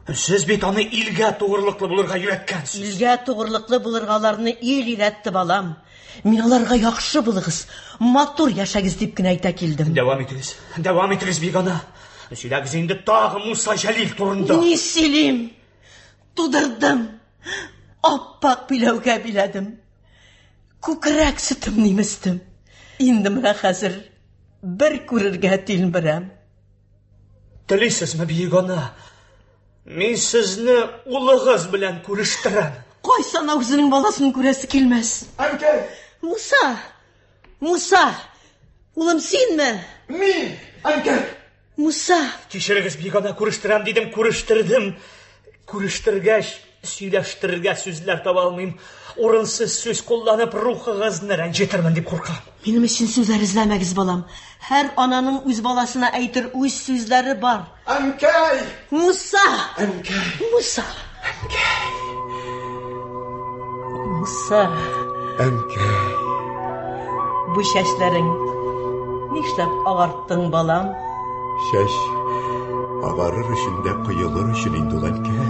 сез бит аны илгә тугырлыклы булырга өйрәткәнсез. Илгә тугырлыклы булыргаларны ил өйрәтте, балам. Мин аларга яхшы булыгыз, матур яшәгез дип кенә әйтә килдем. Дәвам итегез, бик ана. Сөйләгез инде тагы Муса Җәлил турында. Ни сөйлим? Тудырдым, аппак биләүгә биләдем, күкрәк сөтемне имездем. Инде менә хәзер бер күрергә тилмерәм. Телисезме, бик ана? Мин сезне улыгыз белән күрештерәм. Кайсана үзенең баласын күрәсе килмәс. Әнкәй! Муса! Улым, синме? Мин! Әнкәй! Муса! Кичерегез, бик ана, күрештерәм дидем, күрештердем. Күрештергәч, сөйләштерергә сүзләр таба алмыйм. Урынсыз сүз кулланып, рухыгызны рәнҗетермен дип куркам. Минем өчен сүзләр эзләмәгез, балам. Һәр ананың үз баласына әйтер үз сүзләре бар. Әнкәй! Муса! Әнкәй! Муса! Әнкәй! Муса! Әнкәй! Бу чәчләрең нишләп агарттың, балам? Чәч агарыр өчен дә кыелыр өчен инде, әнкәй.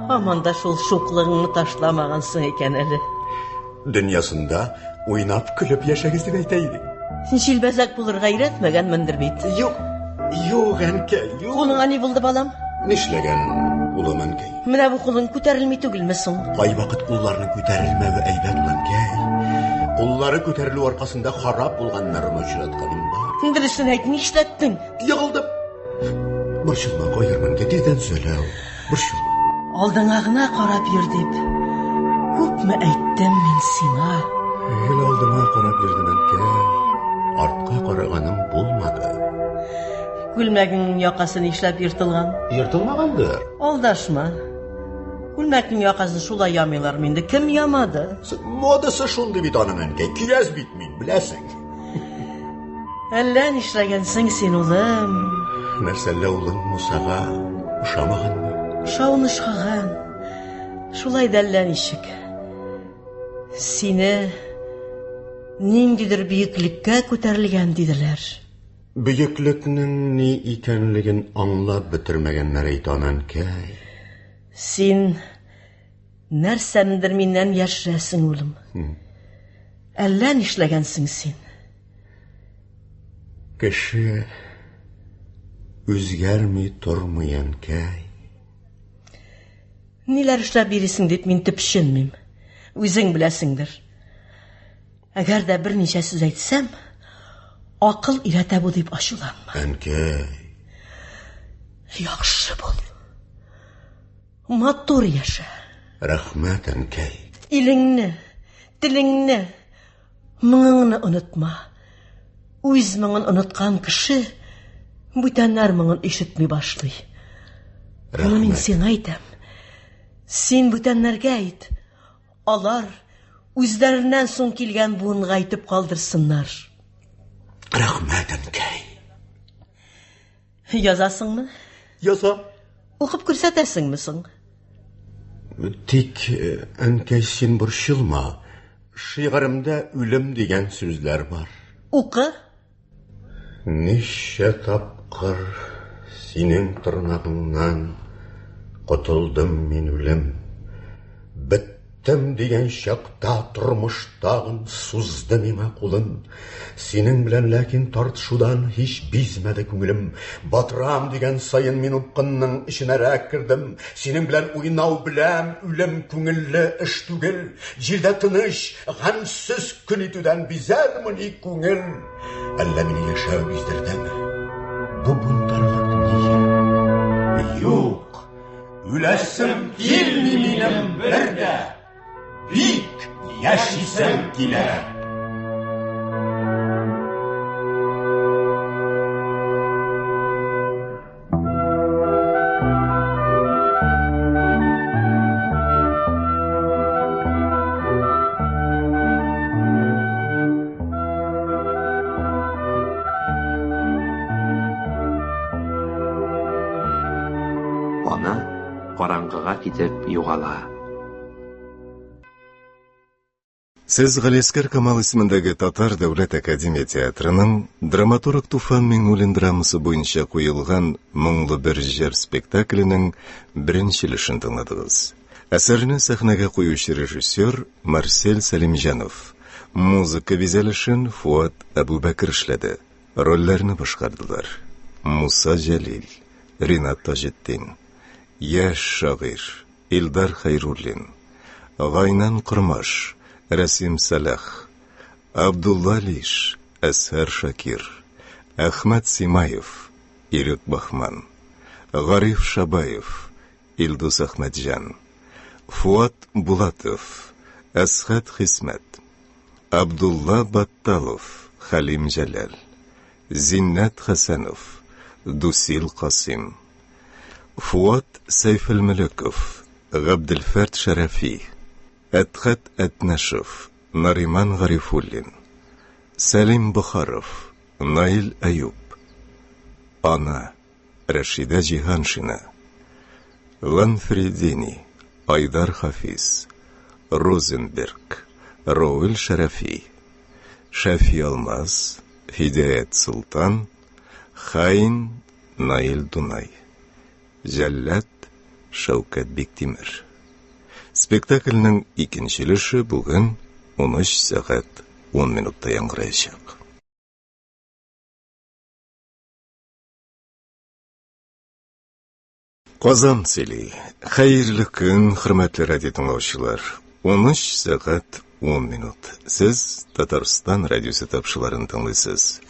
Һаман да шул шуклыгыңны ташламагансың икән әле. Дөньясында уйнап көлеп яшәгез дип әйтә идек. Җилбәзәк булырга өйрәтмәгәнмендер бит. Юк, әнкәй, юк. Кулыңа ни булды, балам? Нишләгән улым, әнкәй? Менә бу кулың күтәрелми түгелме соң? Кайвакыт кулларның күтәрелмәве әйбәт, әнкәй. Куллары күтәрелү аркасында харап булганнарын очратканым бар. Дөресен әйт, нишләттең? Егылдым. Борчылма, кайырманга тиздән сөйләү. Борчылма. Алдыңа гына карап йөр дип. Күпме әйттем мин сиңа? Ел алдыма карап йөрдем, әнкәй. Артка караганым булмады. Күлмәгеңнең якасы нишләп йыртылган? Йыртылмагандыр. Алдашма. Күлмәкнең якасын шулай ямыйлар инде. Кем ямады? Модасы шундый бит аның, әнкәй. Кияз бит мин, беләсең. Әллә нишләгәнсең син, улым? Нәрсәлә улым Мусага ошамаганмы? Шаунышкаган. Шулай да әллә ничек. Сине ниндидер биеклеккә күтәрелгән диделәр. Бөеклекнең ни икәнлеген аңлап бетермәгәннәр әйт, әнкәй. Син нәрсәндер миннән яшерәсең, улым. Әллә нишләгәнсең син? Кеше үзгәрми тормый, әнкәй. Ниләр эшләп бирисең дип мин төпченмим. Үзең беләсеңдер. Әгәр дә берничә сүз әйтсәм, акыл өйрәтә бу дип ачуланма. Әнкәй. Яхшы бул. Матур яша. Рәхмәт, әнкәй. Илеңне, телеңне, моңыңны онытма. Үз моңын оныткан кеше бүтәннәр моңын ишетми башлый. Аны мин сиңа әйтәм. Син бүтәннәргә әйт. Алар үзләреннән соң килгән буынга әйтеп калдырсыннар. Рәхмәт, әнкәй. Язасыңмы? Язам. Укып күрсәтәсеңме соң? Тик, әнкәй, син борчылма. Шигъремдә үлем дигән сүзләр бар. Укы. Ничә тапкыр синең тырнагыңнан котылдым мин үлем. Беттем дигән чакта тормыштагын сузды миңа кулын. Синең белән ләкин тартышудан һич бизмәде күңелем. Батрам дигән сайын мин упкынның эченәрәк кердем. Синең белән уйнау белән үлем күңелле эш түгел. Җирдә тыныч, гамьсез көн итүдән бизәрмени күңел. Әллә мине яшәү биздердеме? Бу бунтарлык нигә? Юк, үләсем килми минем бер дә. Бик яшисем килә. Ана караңгыга китеп югала. Сез Галиәскәр Камал исемендәге Татар дәүләт академия театрының драматург Туфан Миңнуллин драмасы буенча куелган «Моңлы бер җыр» спектакленең беренче өлешен тыңладыгыз. Әсәрне сәхнәгә куючы режиссер Марсель Сәлимҗанов, музыка бизәлешен Фуат Әбүбәкер эшләде. Рольләрне башкардылар: Муса Җәлил, Ринат Таҗетдин, яшь шагыйрь Илдар Хәйруллин, Гайнан Кормаш, Рәсим Салах, Абдулла Лиш, Әсһәр Шакир, Әхмәт Симаев, Ирек Бахман, Гариф Шабаев, Илдус Әхмәтҗан, Фуат Булатов, Әсхәт Хисмәт, Абдулла Батталов, Халим Җәләл, Зиннәт Хәсәнов, Дусил Касим, Фуат Сәйфелмөлеков, Габделфәрт Шәрәфи, Әдхәт Әтнәшев, Нариман Гарифуллин, Сәлим Бохаров, Наил Әюб, Ана, Рәшидә Җиһаншина, Ланфридини, Айдар Хафиз, Розенберг, Роуил Шәрәфи, Шәфи Алмаз, Һидаят Султан, Хаин, Наил Дунай, Җәлләт, Шәүкәт Биктимер. Спектакльнең икенче өлеше бүген 13 сәгать 10 минутта яңгыраячак. Казан сөйли. Хәерле көн, хөрмәтле радио тыңлаучылар. 13 сәгать 10 минут. Сез Татарстан радиосы тапшыларын тыңлыйсыз.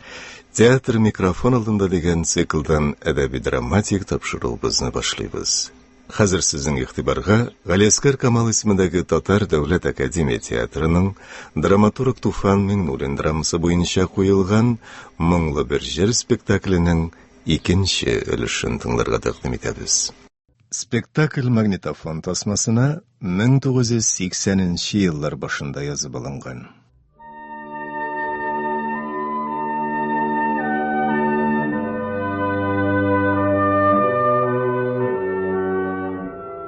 Театр микрофон алдында дигән циклдан әдәби-драматик тапшыруыбызны башлыйбыз. Хәзер сезнең игътибарга Галиәскәр Камал исемендәге Татар дәүләт академия театрының драматург Туфан Миңнуллин драмасы буенча куелган «Моңлы бер җыр» спектакленең икенче өлешен тыңларга тәкъдим итәбез. Спектакль магнитофон тасмасына 1980 еллар башында язып алынган.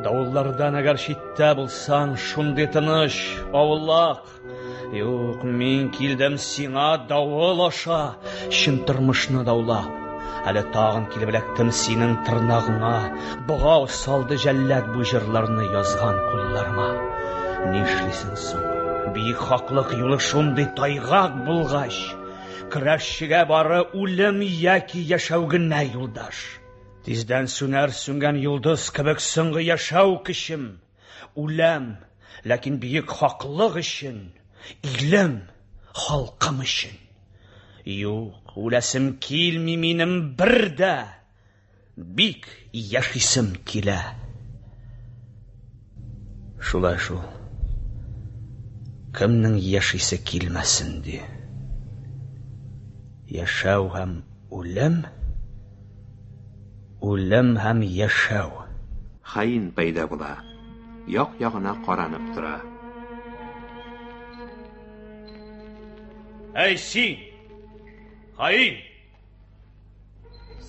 Давыллардан әгәр читтә булсаң, шундый тыныч, авыллак. Юк, мин килдем сиңа давыл аша, чын тормышны даулап. Әле тагын килеп эләктем синең тырнагыңа, богау салды җәлләт бу җырларны язган кулларыма. Нишлисең соң? Бик хаклык юлы шундый тайгак булгач, көрәшчегә бары үлем яки яшәү генә юлдаш. Тиздән сүнәр сүнгән йолдыз кебек соңгы яшәү кешем. Үләм, ләкин бик хаклык өчен, илем, халкым өчен. Юк, үләсем килми минем бер дә, бик яшисем килә. Шулай шул. Кемнең яшисе килмәсен ди. Яшәү һәм үлем, үлем һәм яшәү. Хаин пәйда була. яқ-яғына қаранып тұра. Әй, син! Қайын!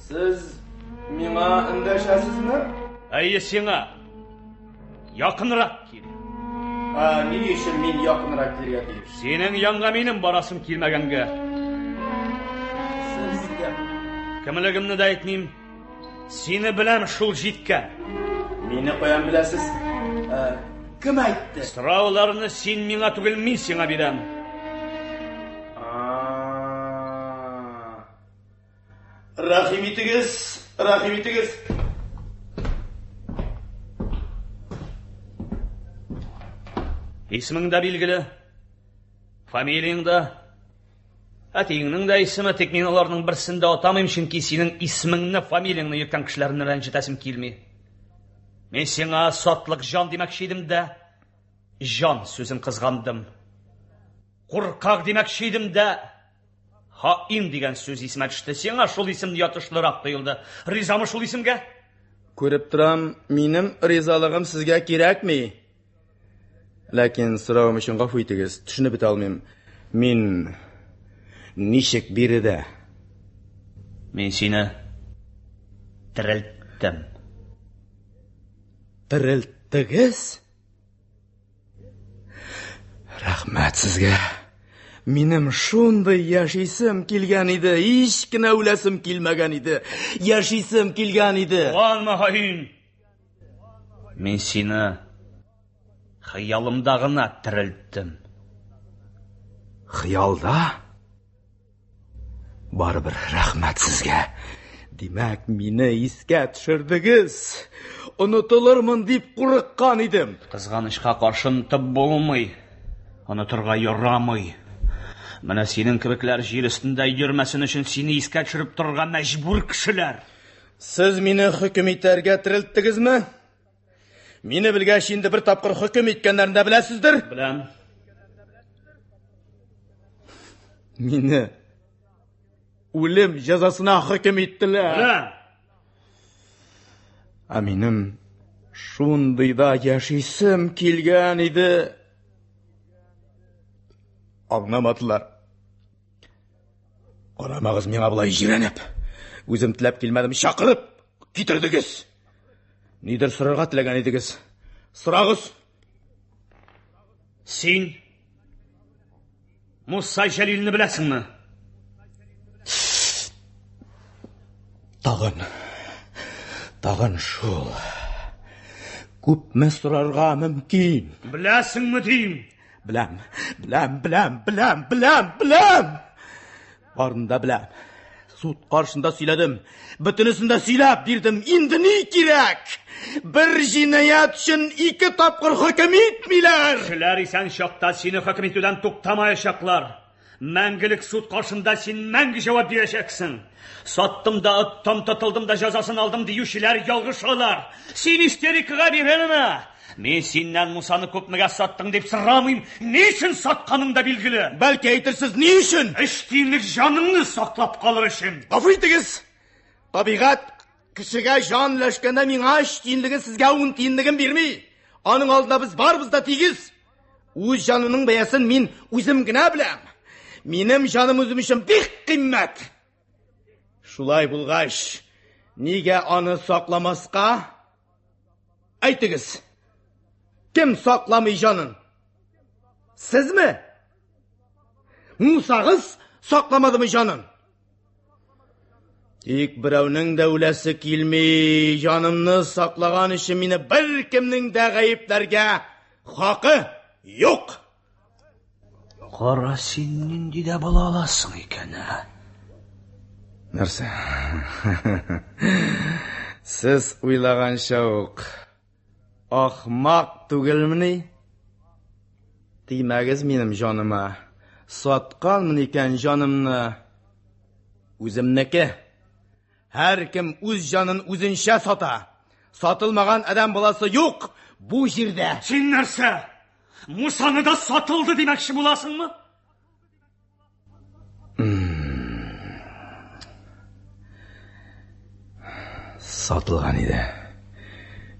Сіз миңа үндәшәсезме? Әйе, сиңа! Яқынырақ кел. Ни өчен мин якынрак килергә тиеш? Сенің янға минем барасым килмәгәнгә. Сезгә Кемлегемне дә әйтмим. Сине беләм шул җиткән. мине каян беләсез? Кем әйтте? Сорауларны син миңа түгел, мин сиңа бирәм. Рәхим итегез, рәхим итегез. Исмең дә билгеле. Фамилияң да. Әтиңнең дә исеме, тик мин аларның берсен дә атамыйм, чөнки синең исмеңне, фамилияңны йөрткән кешеләрне рәнҗетәсем килми. Мин сиңа сатлык җан димәкче идем дә, җан сүзен кызгандым. Куркак димәкче идем дә, хаин дигән сүз исемә төште. Сиңа шул исем ятышлырак тоелды. Ризамы шул исемгә? Күреп торам, минем ризалыгым сезгә кирәкми. Ләкин соравым өчен гафу итегез, төшенеп бетә алмыйм. Мин ничек биредә? Мин сине терелттем. Терелттегез? Рәхмәт сезгә. Минем шундый яшисем килгән иде, һич кенә үләсем килмәгән иде. Яшисем килгән иде. Ванма хаин. Мин сине хыялымда гына терелттем. Хыялда? Барыбер рәхмәт сезгә. Димәк, мине искә төшердегез. Онытылырмын дип курыккан идем. Кызганычка каршы тып булмый. Онытырга ярамый. Менә синең кебекләр җир өстендә йөрмәсен өчен сине искә төшереп торырга мәҗбүр кешеләр. Сез мине хөкем итәргә терелттегезме? Мине белгәч инде бер тапкыр хөкем иткәннәрен дә беләсездер? Беләм. Мине үлем җәзасына хөкем иттеләр. Беләм. Минем шундый да яшисем килгән иде. Аңламадылар. Карамагыз миңа булай җирәнеп. Үзем теләп килмәдем, чакырып китердегез. Нидер сорарга теләгән идегез? Сорагыз. Син Муса Җәлилне беләсеңме? Тагын шул. Күпме сорарга мөмкин? Беләсеңме дим? Беләм. Барында беләм. Суд каршында сөйләдем. Бөтенесен дә сөйләп бирдем. Инде ни кирәк? Бер җинаят өчен 2 тапкыр хөкем итмиләр. Кешеләр исән чакта сине хөкем итүдән туктамаячаклар. Мәңгелек суд каршында син мәңге җавап бирәчәксең. Саттым да, оттым, тотылдым да, җәзасын алдым диючеләр ялгышалар. Син истерикага бирелмә. Мин синнән Мусаны күпмегә саттың дип сорамыйм. Ни өчен сатканың да билгеле. Бәлки әйтерсез, ни өчен? 3 тиенлек җаныңны саклап калыр өчен. Гафу итегез. Табигать кешегә җан ләшкәндә миңа 3 тиенлеген, сезгә 10 тиенлеген бирми. Аның алдында без барыбыз да тигез. Үз җанымның бәясен мин үзем генә беләм. Минем җаным үзем өчен бик кыйммәт. Шулай булгач, нигә аны сакламаска? Әйтегез. Кем сакламый җанын? Сезме? Мусагыз сакламадымы җанын? Тик берәүнең дә үләсе килми, җанымны саклаган өчен мине бер кемнең дә гаепләргә хакы юк. Кара, син нинди дә була аласың икән? Нәрсә? Сез уйлаганча ук ахмак түгелмени? Тимәгез минем җаныма. Сатканмын икән җанымны. Үземнеке. Һәр кем үз җанын үзенчә сата. Сатылмаган адам баласы юк бу җирдә. Син нәрсә? Мусаны да сатылды димәкче буласыңмы? Сатылган иде.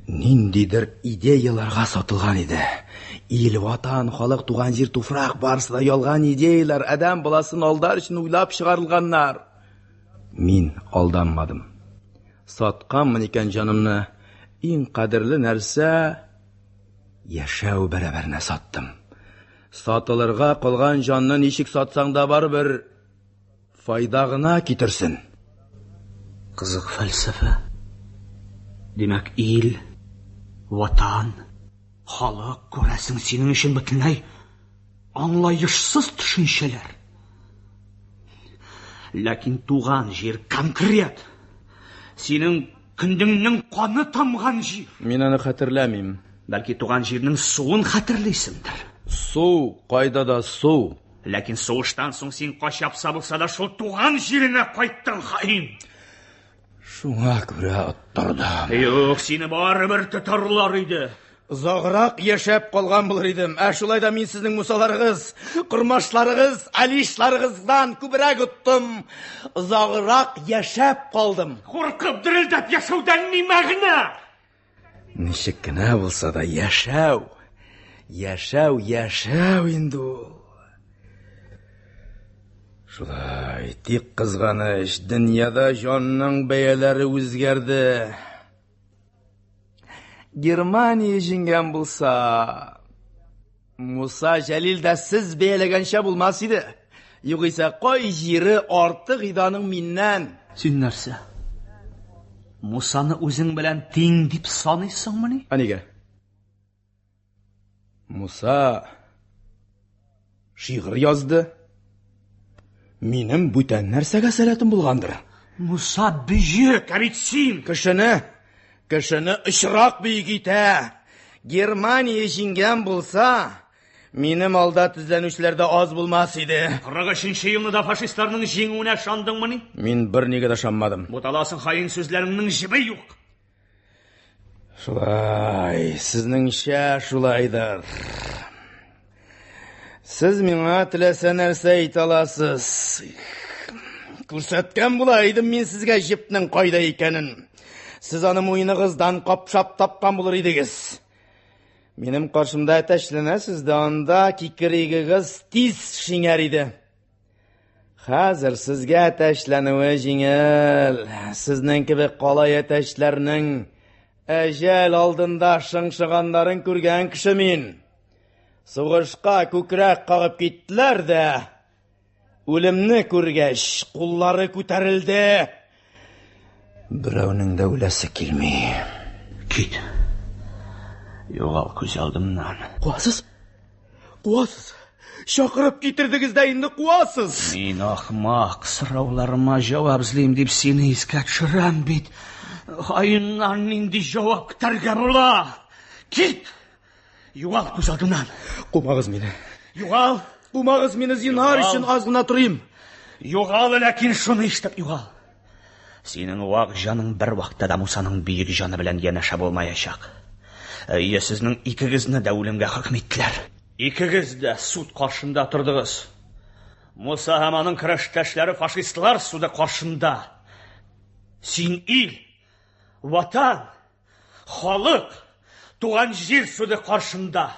ниндидер идеяларга сатылган иде. Ил, ватан, халык, туган жер, туфрак барысы да ялган идеялар, адам баласын алдар өчен уйлап чыгарылганнар. Мин алданмадым. Сатканмын икән җанымны. Иң кадерле нәрсә яшәү бәрабәренә саттым. Сатылырга калган җанны ничек сатсаң да барыбер файда гына китерсен. Кызык фәлсәфә. Димәк, ил, ватан, халык, күрәсең, синең өчен бөтенләй аңлаешсыз төшенчәләр. Ләкин туган җир конкрет. Синең көндеңнең каны тамган җир. Мин аны хәтерләмим. Бәлки туган җирнең суын хәтерлисеңдер. Су, кайда да су. Ләкин сугыштан соң син качапса булса да шул туган җиренә кайттың, хаин. Шуңа күрә оттырдым. Юк, сине барыбер тотарлар иде. Озаграк яшәп калган булыр идем. Шулай да мин сезнең мусаларыгыз, курмашларыгыз, алишларыгыздан күбрәк оттым. Озаграк яшәп калдым. Куркып дерелдәп яшәүдән ни мәгънә? Ничек кенә булса да яшәү. Яшәү инде ул. Шулай, тик кызганыч, дөньяда җанның бәяләре үзгәрде. Германия җиңгән булса, Муса Җәлил дә сез бәяләгәнчә булмас иде. Югыйсә кай җире артык иданың миннән. Син нәрсә? Мусаны үзең белән тиң дип саныйсыңмыни? Нигә? Муса шигырь язды. Минем бүтән нәрсәгә сәләтем булгандыр. Муса бөек, бит син Кешене очрак бөек итә. Германия җиңгән булса, минем алда тезләнүчләр дә аз булмас иде. 43 елда фашистларның җиңүенә ышандыңмыни? Мин бернигә дә ышанмадым. Буталасың, хаин сүзләреңнең җибе юк. Шулай, сезнеңчә шулайдыр. Сез миңа теләсә нәрсә әйтә аласыз. Күрсәткән була идем мин сезгә җепнең кайда икәнен. Сез аны муеныгыздан капшап тапкан булыр идегез. Минем каршымда әтәчләнәсез дә анда кикригегез тиз шиңәр иде. Хәзер сезгә әтәчләнүе җиңел. Сезнең кебек калай әтәчләрнең әҗәл алдында шыңшыганнарын күргән кеше мин. Сугышка күкрәк кагып киттеләр дә, үлемне күргәч, куллары күтәрелде. Берәүнең дә үләсе килми. Кит. Югал күз алдымнан. Куасыз? Шакырып китердегез дә инде куасыз. Мин ахмак, сорауларыма җавап эзлим дип сине искә төшерәм бит. Хаиннан нинди җавап көтәргә була? Кит! Югал күз алдымнан. Кумагыз мине. Югал! Кумагыз мине, зинһар өчен аз гына торыйм. Югал, ләкин шуны ишетеп югал. Синең вак җаның бер вакытта да Мусаның бөек җаны белән янәшә булмаячак. Сезнең икегезне дә үлемгә хөкем иттеләр. Икегез дә суд каршында тордыгыз. Муса һәм аның көрәштәшләре фашистлар суды каршында. Син ил, ватан, халык, туган җир суды каршында.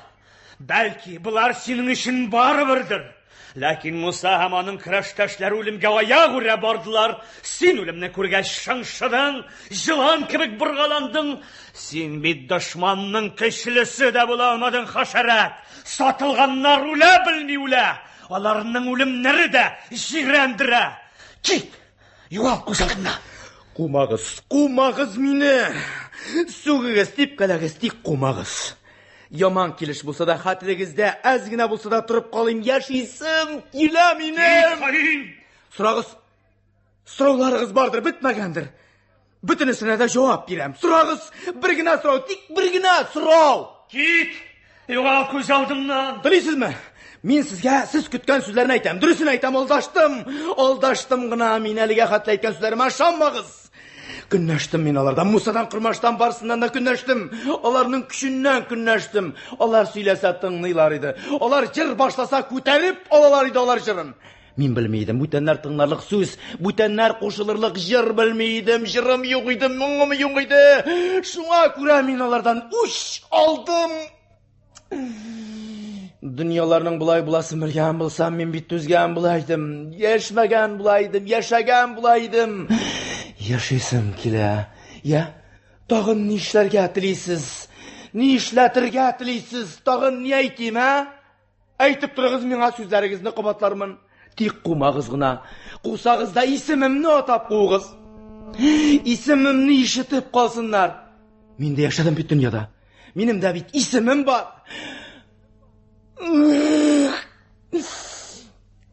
Бәлки булар синең өчен барыбердер. Ләкин Муса һәм аның көрәштәшләре үлемгә аяк үрә бардылар. Син үлемне күргәч шыңшыдың, җылан кебек боргаландың. Син бит дошманның көчлесе дә була алмадың, хәшәрәт. Сатылганнар үлә, белми үлә. Аларның үлемнәре дә җирәндерә. Кит! Югал күз алдымнан. Кумагыз мине. Сугыгыз, типкәләгез, тик кумагыз. Яман килеш булса да, хәтерегездә әз генә булса да торып калыйм, яшисем килә минем. Сорагыз. Сорауларыгыз бардыр, бетмәгәндер. Бөтенесенә дә җавап бирәм. Сорагыз, бер генә сорау, тик бер генә сорау. Кит! Югал күз алдымнан. Белисезме? Мин сезгә сез көткән сүзләрне әйтәм. Дөресен әйтәм, алдаштым гына. Мин әлегә хәтле әйткән сүзләремә ышанмагыз. Көннәштем мин алардан, Мусадан, Курмаштан, барсыннан да көннәштем. Аларның көченнән көннәштем. Алар сөйләсә тыңлыйлар иде. Алар җыр башласа күтәреп алалар иде алар җырын. Мин белмейдем, бүтәннәр тыңларлык сүз, бүтәннәр кушылырлык җыр белмейдем, җырым юк иде, моңым юк иде. Шуңа күрә мин алардан үч алдым. Дөньяларның булай буласын белгән булсам, мин бит түзгән булайдым, яшмәгән булайдым, яшәгән булайдым. Яшисем килә. Я, тагын ни эшләргә телисез? Ни эшләтергә телисез? Тагын ни әйтим, а? Әйтеп торыгыз миңа сүзләрегезне кабатлармын. Тик кумагыз гына. Кусагыз да исемемне атап куыгыз. Исемемне ишетеп калсыннар. Мин дә яшәдем бит дөньяда. Минем дә бит исемем бар.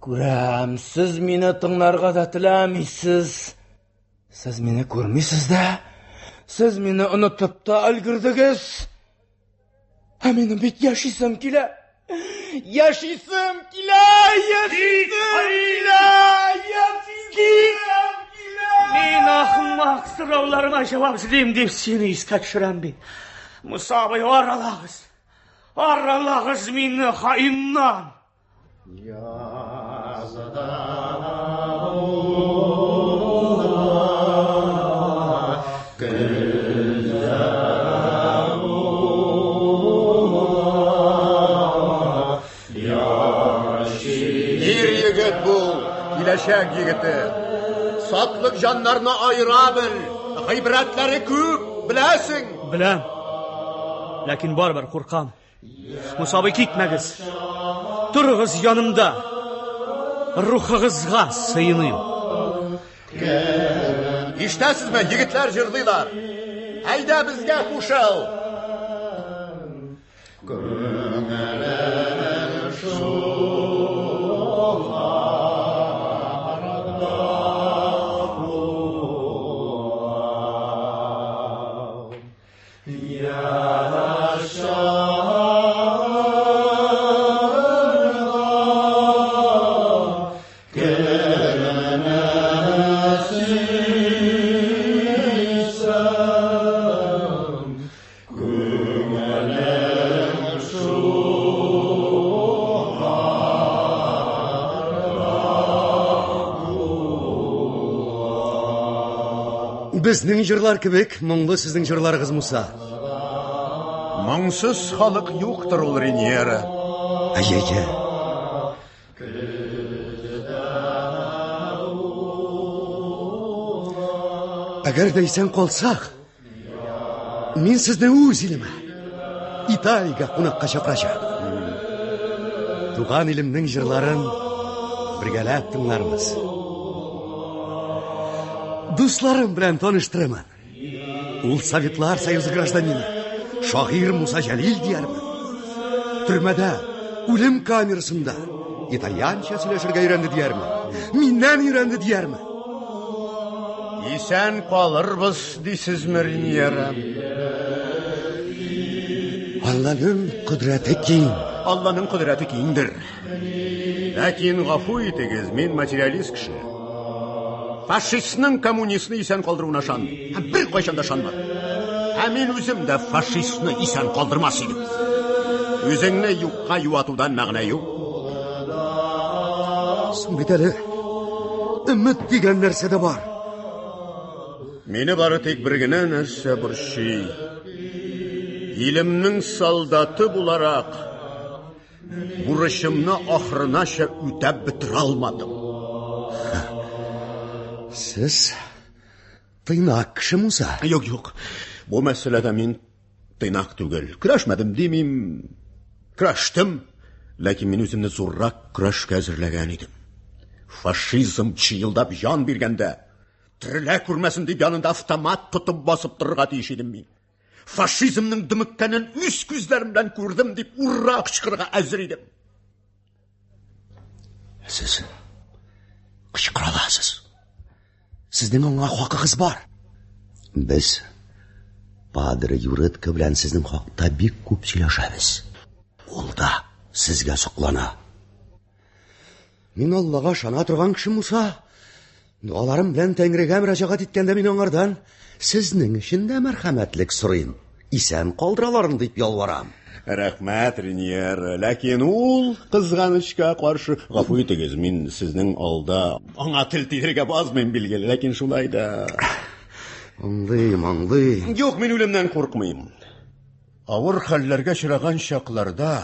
Күрәм, сез мине тыңларга да теләмисез. Сез мине күрмисез дә. Сез мине онытып та өлгердегез. Ә минем бит яшисем килә. Яшисем килә. Мин ахмак сорауларыма җавап эзлим дип сине искә төшерәм бит. Муса абый, аралагыз мине хаиннан. Киләчәк егете. Сатлык җаннарны айыра бел. Гыйбрәтләре күп, беләсең. Беләм. Ләкин барбер куркам. Муса абый, китмәгез. Торыгыз янымда. Рухыгызга сыйыным. Ишетәсезме, егетләр җырлыйлар. Әйдә безгә кушыл. Безнең җырлар кебек, моңлы сезнең җырларыгыз, Муса. Моңсыз халык юктыр ул, Риньера. Әйе. Әгәр дә исән калсак, мин сезне үз илемә, Италиягә кунакка чакырачак. Туган илемнең җырларын бергәләп тыңларбыз. Дусларым белән таныштырырмын. Ул Советлар Союзы гражданины, шагыйрь Муса Җәлил диярмен. Төрмәдә, үлем камерасында итальянча сөйләшергә өйрәнде диярмен. Миннән өйрәнде диярмен. Исән калырбыз дисезме, Риньера? Алланың кудрәте киң. Алланың кудрәте киңдер. Ләкин гафу итегез, мин материалист кеше. Фашистның коммунистны исән калдыруына ышанмыйм. Һәм бер кайчан да ышанмадым. Һәм мин үзем дә фашистны исән калдырмас идем. Үзеңне юкка юатудан мәгънә юк. Соң бит әле өмет дигән нәрсә дә бар. Мине бары тик бер генә нәрсә борчый. Илемнең солдаты буларак бурычымны ахрынача үтәп бетерә алмадым. Сез тыйнак кеше, Муса. Юк. Бу мәсьәләдә мин тыйнак түгел. Көрәшмәдем димим. Көрәштем, ләкин мин үземне зуррак көрәшкә әзерләгән идем. Фашизм чыелдап җан биргәндә, терелә күрмәсен дип янында автомат тотып басып торырга тиеш идем мин. Фашизмның дөмеккәнен үз күзләрем белән күрдем дип урра кычкырырга әзер идем. Сез кычкыра аласыз. Сезнең аңа хакыгыз бар. Без Падре Юрытка белән сезнең хакта бик күп сөйләшәбез. Ул да сезгә соклана. Мин Аллага ышана торган кеше, Муса. Дуаларым белән Тәңрегә мөрәҗәгать иткәндә мин аңардан сезнең өчен дә мәрхәмәтлек сорыйм. Исән калдыраларын дип ялварам. Рәхмәт, Реньер. Ләкин ул кызганычка каршы гафу итегез, мин сезнең алда аңа тел тидергә базмыйм билгеле, ләкин шулай да. Аңлыйм. Юк, мин үлемнән куркмыйм. Авыр хәлләргә очраган чакларда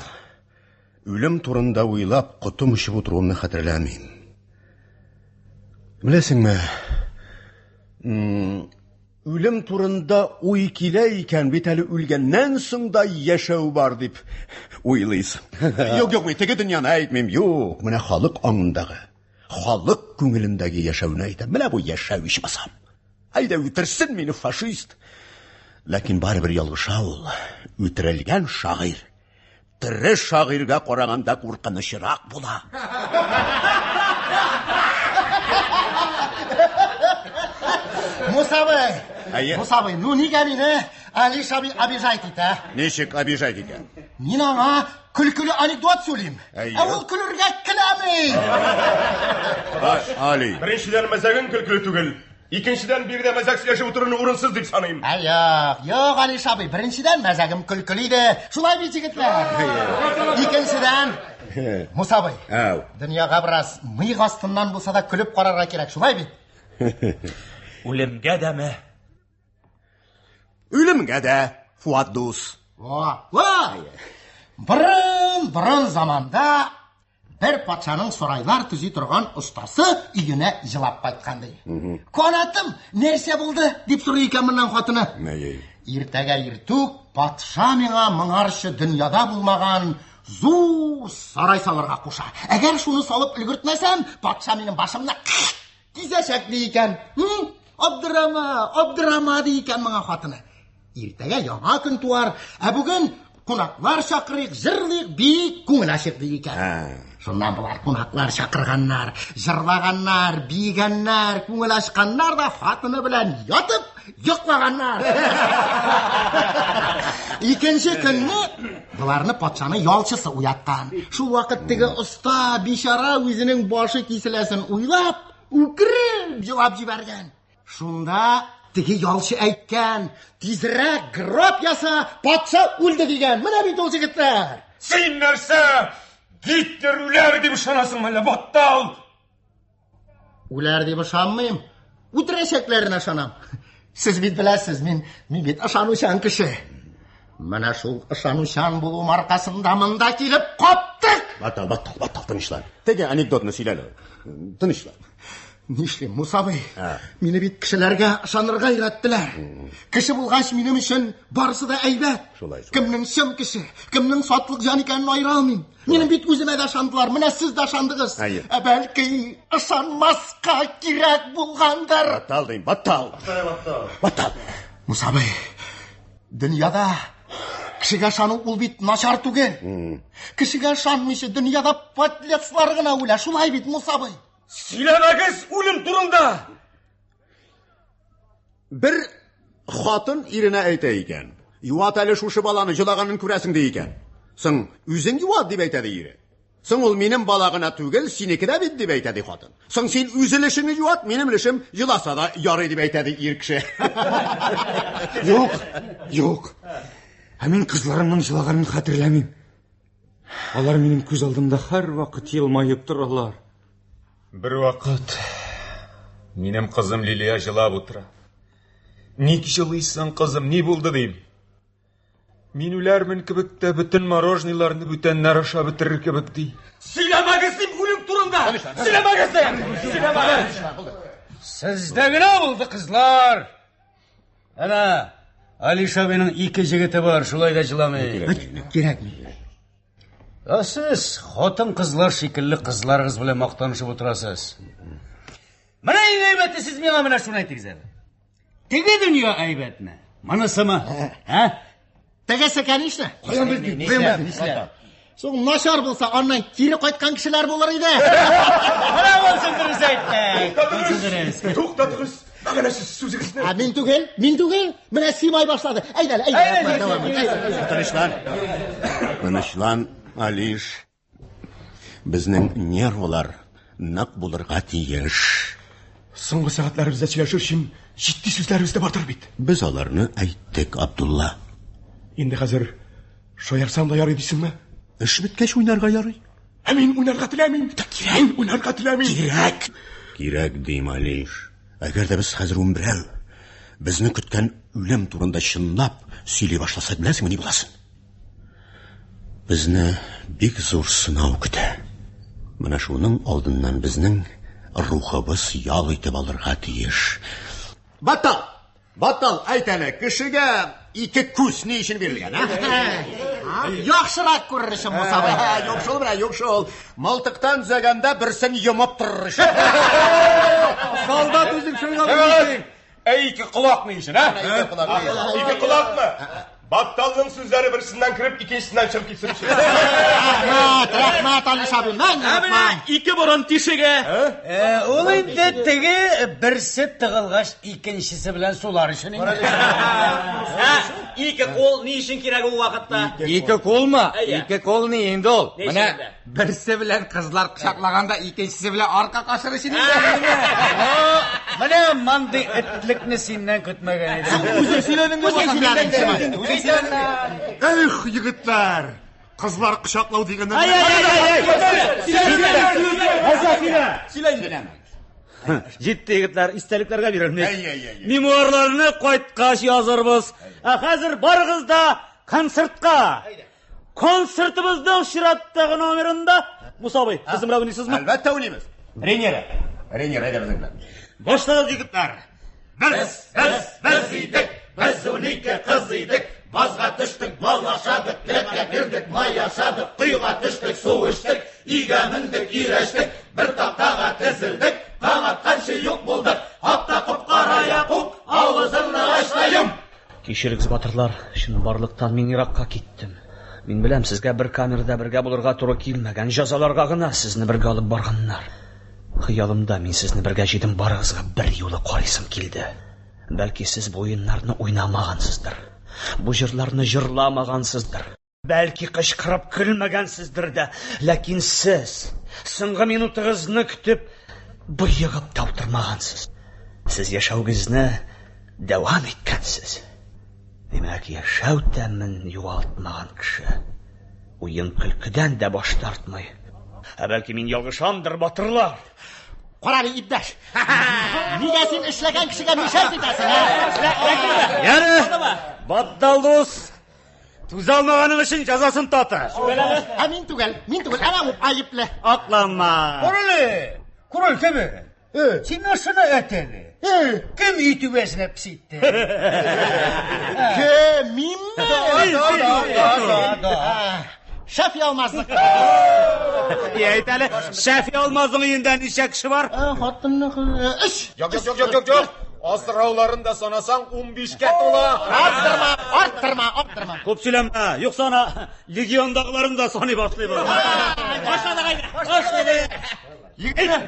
үлем турында уйлап котым очып утыруымны хәтерләмим. Беләсеңме? Үлем турында уй килә икән, бит әле үлгәннән соң да яшәү бар дип уйлыйсың. Юк, мин теге дөньяны әйтмим. Юк, менә халык аңындагы, халык күңелендәге яшәүне әйтәм. Менә бу яшәү ичмасам. Әйдә үтерсен мине фашист. Ләкин барыбер ялгыша ул. Үтерелгән шагыйрь тере шагыйрьгә караганда куркынычрак була. Мусабый, ну нигә мине Алиш аби обижать итә? Ничек обижать икән? Мин аңа көлкілі анекдот сөйлейм. Ул көлергә келәмей. Али. Беренчедән мәзәгең көлкілі түгел. Икенчедән бирдә мәзәк сөйләшеп утыруны урынсыз дип саныйм. Юк, Алиш аби, беренчедән мәзәгем көлкілі иде. Шулай бит егетләр. Икенчедән Мусабый. Дөньяга бераз мыек астыннан булса да көлеп карарга кирәк, шулай бит? Үлемгә дәме? Үлемгә дә, Фуат дус. Борын заманда бер патшаның сарайлар төзи торган остасы өенә җылап кайткан ди. Канатым, нәрсә булды? Дип сорый икән моннан хатыны. Иртәгә иртүк патша миңа моңарчы дөньяда булмаган зур сарай салырга куша. Әгәр шуны салып өлгертмәсәм, патша минем башымны кизәшәк ди икән. Абдырама ди икән моңа хатыны. Иртәгә яңа көн туар, ә бүген кунаклар чакырыйк, җырлыйк, бик күңел ачык ди икән. Шуннан болар кунаклар чакырганнар, җырлаганнар, бигәннәр, күңел ачканнар да хатыны белән ятып йоклаганнар. Икенче көнне буларны патшаның ялчысы уяткан. Шул вакыт теге оста бичара үзенең башы киселәсен уйлап, үкереп җавап җибәргән. Шунда теге ялчы әйткән, тизрәк гроб яса, патша үлде дигән. Менә бит ул җегетләр. Син нәрсә? Гитлер үләр дип ышанасың әле, баттал? Үләр дип ышанмыйм. Үтерәчәкләренә ышанам. Сез бит беләсез, мин бит ышанучан кеше. Менә шул ышанучан булуым аркасында монда килеп каптык. Баттал, тынычлан. Теге анекдотны сөйләле. Тынычлан. Нишлим, Мусабый? Мине бит кешеләргә ышанырга өйрәттеләр. Кеше булгач минем өчен барысы да әйбәт. Кемнең чын кеше, кемнең сатлык җан икәнен айыра алмыйм. Минем бит үземә дә ышандылар, менә сез дә ышандыгыз. Бәлки ышанмаска кирәк булгандыр. Баттал. Мусабый, дөньяда кешегә ышану ул бит начар түгел. Кешегә ышанмыйча дөньяда подлецлар гына үлә, шулай бит, Мусабый? Сөйләмәгез үлем турында. Бер хатын иренә әйтә икән. Юат әле шушы баланы җылаганын күрәсең ди икән. Соң үзең юат дип әйтә ди ире. Соң ул минем балагына түгел, синеке дә бит дип әйтә ди хатын. Соң син үзелешеңне юат, минем лешем җыласа да ярый дип әйтә ди ир кеше. Юк. Мин кызларымның җылаганын хәтерләмим. Алар минем күз алдымда һәр вакыт елмаеп торалар. Бер вакыт минем кызым Лилия җылап утыра. Ник җылыйсың, кызым, ни булды дим. Мин үләрмен кебек тә бөтен мороженыйларны бүтәннәр аша бетерер кебек ди. Сөйләмәгез дип үлем турында. Сөйләмәгез. Сездә генә булды, кызлар. Әнә Алиш абыйның ике җегете бар, шулай да җыламый. Кирәкми. Сез хатын кызлар шикелле кызларыгыз белән мактанышып утырасыз. Менә иң әйбәте сез миңа менә шуны әйтегез әле. Теге дөнья әйбәтме? Монысымы? Тегесе кәнишне? Каян белдең? Соң начар булса, аннан кире кайткан кешеләр булыр иде. Менә булсын дөрес әйтте. Туктатыгыз. Әгәр сез сүзегезне. Мин түгел. Менә симай башлады. Әйдә. Тынычлан, Алиш. Безнең нервлар нык булырга тиеш. Соңгы сәгатьләребездә сөйләшер өчен җитди сүзләребез дә бардыр бит. Без аларны әйттек, Абдулла. Инде хәзер Шоярсам да ярый дисеңме? Эш биткәч уйнарга ярый. Ә мин уйнарга теләмим. Кирәк, уйнарга теләмим. Кирәк. Кирәк дим, Алиш. Әгәр дә без хәзер берәү безне көткән үлем турында чынлап сөйли башласа, беләсеңме ни буласын? Безне бик зур сынау көтә. Менә шуның алдыннан безнең рухыбыз ял итеп алырга тиеш. Батал! Батал, әйт әле, кешегә ике күз ни өчен бирелгән, а? Яхшырак күрерсең, Мусабый. Юк шул белән, юк шул. Мылтыктан зәгәндә берсен йомып торырыш. Солдат үзең шуңа булсын. Ике колак ни өчен, а? Ике колакмы? Батталның сүзләре берсеннән кирип, икенчесеннән чыгып китсен өчен. Рәхмәт, Алиш абый. Мен Ике борын тишеге. Ул инде теге берсе тыгылгач икенчесе белән сулар өчен. Ике кол ни өчен кирәк ул вакытта? Ике колмы? Ике кол ни инде ул? Менә берсе белән кызлар кочаклаганда, икенчесе белән арка кашыр өчен инде. Менә мондый этлекне синнән көтмәгән идем. Үзе сөйләдең дип Эх, егетләр! Кызлар кочаклау дигәндә. Җитте егетләр, истәлекләргә бирелмәс. Мемуарларны кайткач язарбыз. Хәзер барыгыз да концертка. Концертыбызның чираттагы номерында Мусабый, безнең белән уйныйсызмы? Әлбәттә уйныйбыз. Ренера әйдә безнең белән. Башлагыз егетләр. Без идек, без унике кыз идек. Базга төштек, бал ашадык, тәккә кирдек, май ашадык, кыйга төштек, су эчтек, игә мендек, ирештек, бер тактага тезелдек, таң атканчы юк булдык, хатта купкара якук, авызыңны ачтайым. Кичерегез, батырлар, шуның барлыктан мин еракка киттем. Мин беләм, сезгә бер камерада бергә булырга туры килмәгән, җәзаларга гына сезне бергә алып барганнар. Хыялымда мин сезне бергә җидем барыгызга бер юлы карыйсым килде. Бәлки сез бу уеннарны уйнамагансыздыр. Бу җырларны җырламагансыздыр. Бәлки кычкырып көлмәгәнсездер дә, ләкин сез соңгы минутыгызны көтеп быегып таптырмагансыз. Сез яшәүгезне дәвам иткәнсез. Димәк, яшәү тәмен югалтмаган кеше уен көлкедән дә баш тартмый. Бәлки мин ялгышамдыр, батырлар. Карали иптәш. Нигә син эшләгән кешегә мишәт итәсең? Яны, баттал дус. Түзалмаганың өчен җәзасын таты. Мин түгел, әнә ул айыплы. Акланма. Король кеме? Син нәрсәне әтәне? Кем итүбәсенә писитте? Мин? Шәфи алмазлык. Әйт әле, Шәфи алмазның өендә ничә кеше бар? Хатынны эш. Юк. Асрауларын да санасаң 15-кә тула. Арттырма. Күп сөйләмә, юкса ана легиондагыларын да саный башлыйбыз. Егетнең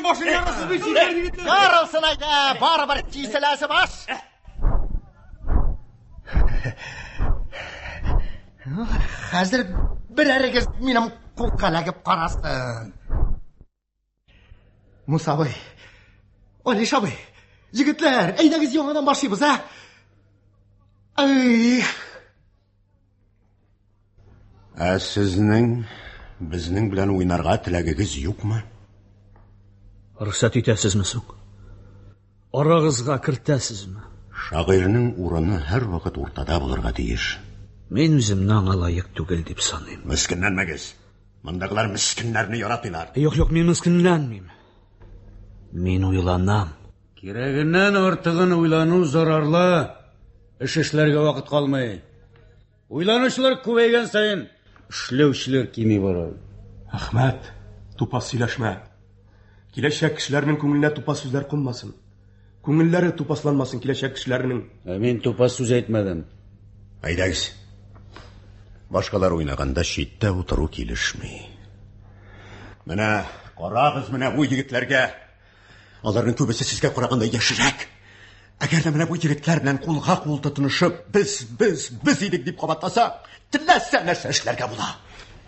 башын ярасыз бит. Ярылсын айда, барыбер киселәсе баш. Хәзер берәрегез минем кулка ләгеп карасын. Мусабый, Алиш абый, егетләр, әйдәгез яңадан башлыйбыз, а? Сезнең безнең белән уйнарга теләгегез юкмы? Рөхсәт итәсезме соң? Арагызга кертәсезме? Шагыйрьнең урыны һәр вакыт уртада булырга тиеш. Мин үземне аңа лаек түгел дип саныйм. Мискенләнмәгез. Мондагылар мискеннәрне яратмыйлар. Юк, мин мискенләнмим. Мин уйланам. Кирәгеннән артыгын уйлану зарарлы. Эш эшләргә вакыт калмый. Уйланучылар күбәйгән саен эшләүчеләр кими бара. Әхмәт, тупас сөйләшмә. Киләчәк кешеләрнең күңеленә тупас сүзләр кунмасын. Күңелләре тупасланмасын киләчәк кешеләрнең. Мин тупас сүз әйтмәдем. Әйдәгез. Башкалар уйнаганда читтә утыру килешми. Менә карагыз, менә бу егетләргә. Аларның күбесе сезгә караганда яшьрәк. Әгәр дә менә бу егетләр белән кулга-кул тотынышып, без идек дип кабатласа, теләсә нәрсә эшләргә була.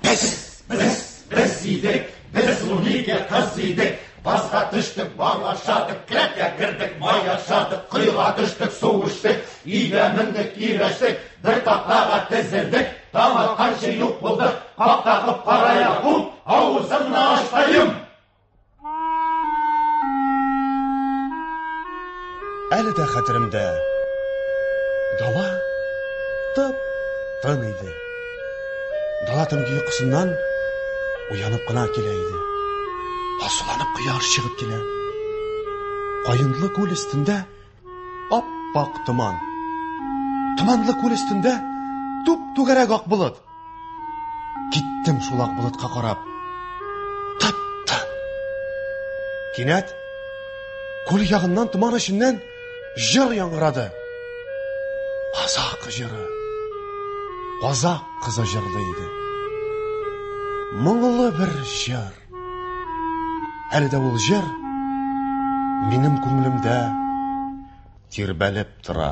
Без идек, без унике кыз идек. Тасқа түштік, бал ашадық, кірәкке кірдік, май ашадық, құйға түштік, су іштік, үйге міндік, үйрештік, бір тақтаға тізілдік, таң атқанша юқ болдық, қақтағып қарая құм, аузымны ашпайым. Әлі де қатырымда дала тып-тын еді. Дала түнгі ұйқысынан уянып қына келейді. Асыланып қияр шығып келе. Қайынлы көл үстінде аппақ тұман. Тұманлы көл үстінде туп-тугәрәк ақ бұлыт. Киттім шулақ бұлытқа қарап. Тып-тын. Кинәт көл яғынан тұман ішінен жыр яңғырады. Қазақ жыры. Қазақ қызы жырлайды. Мұңлы бір жыр. Әлі де ол жыр менің көңілімде тербеліп тұра.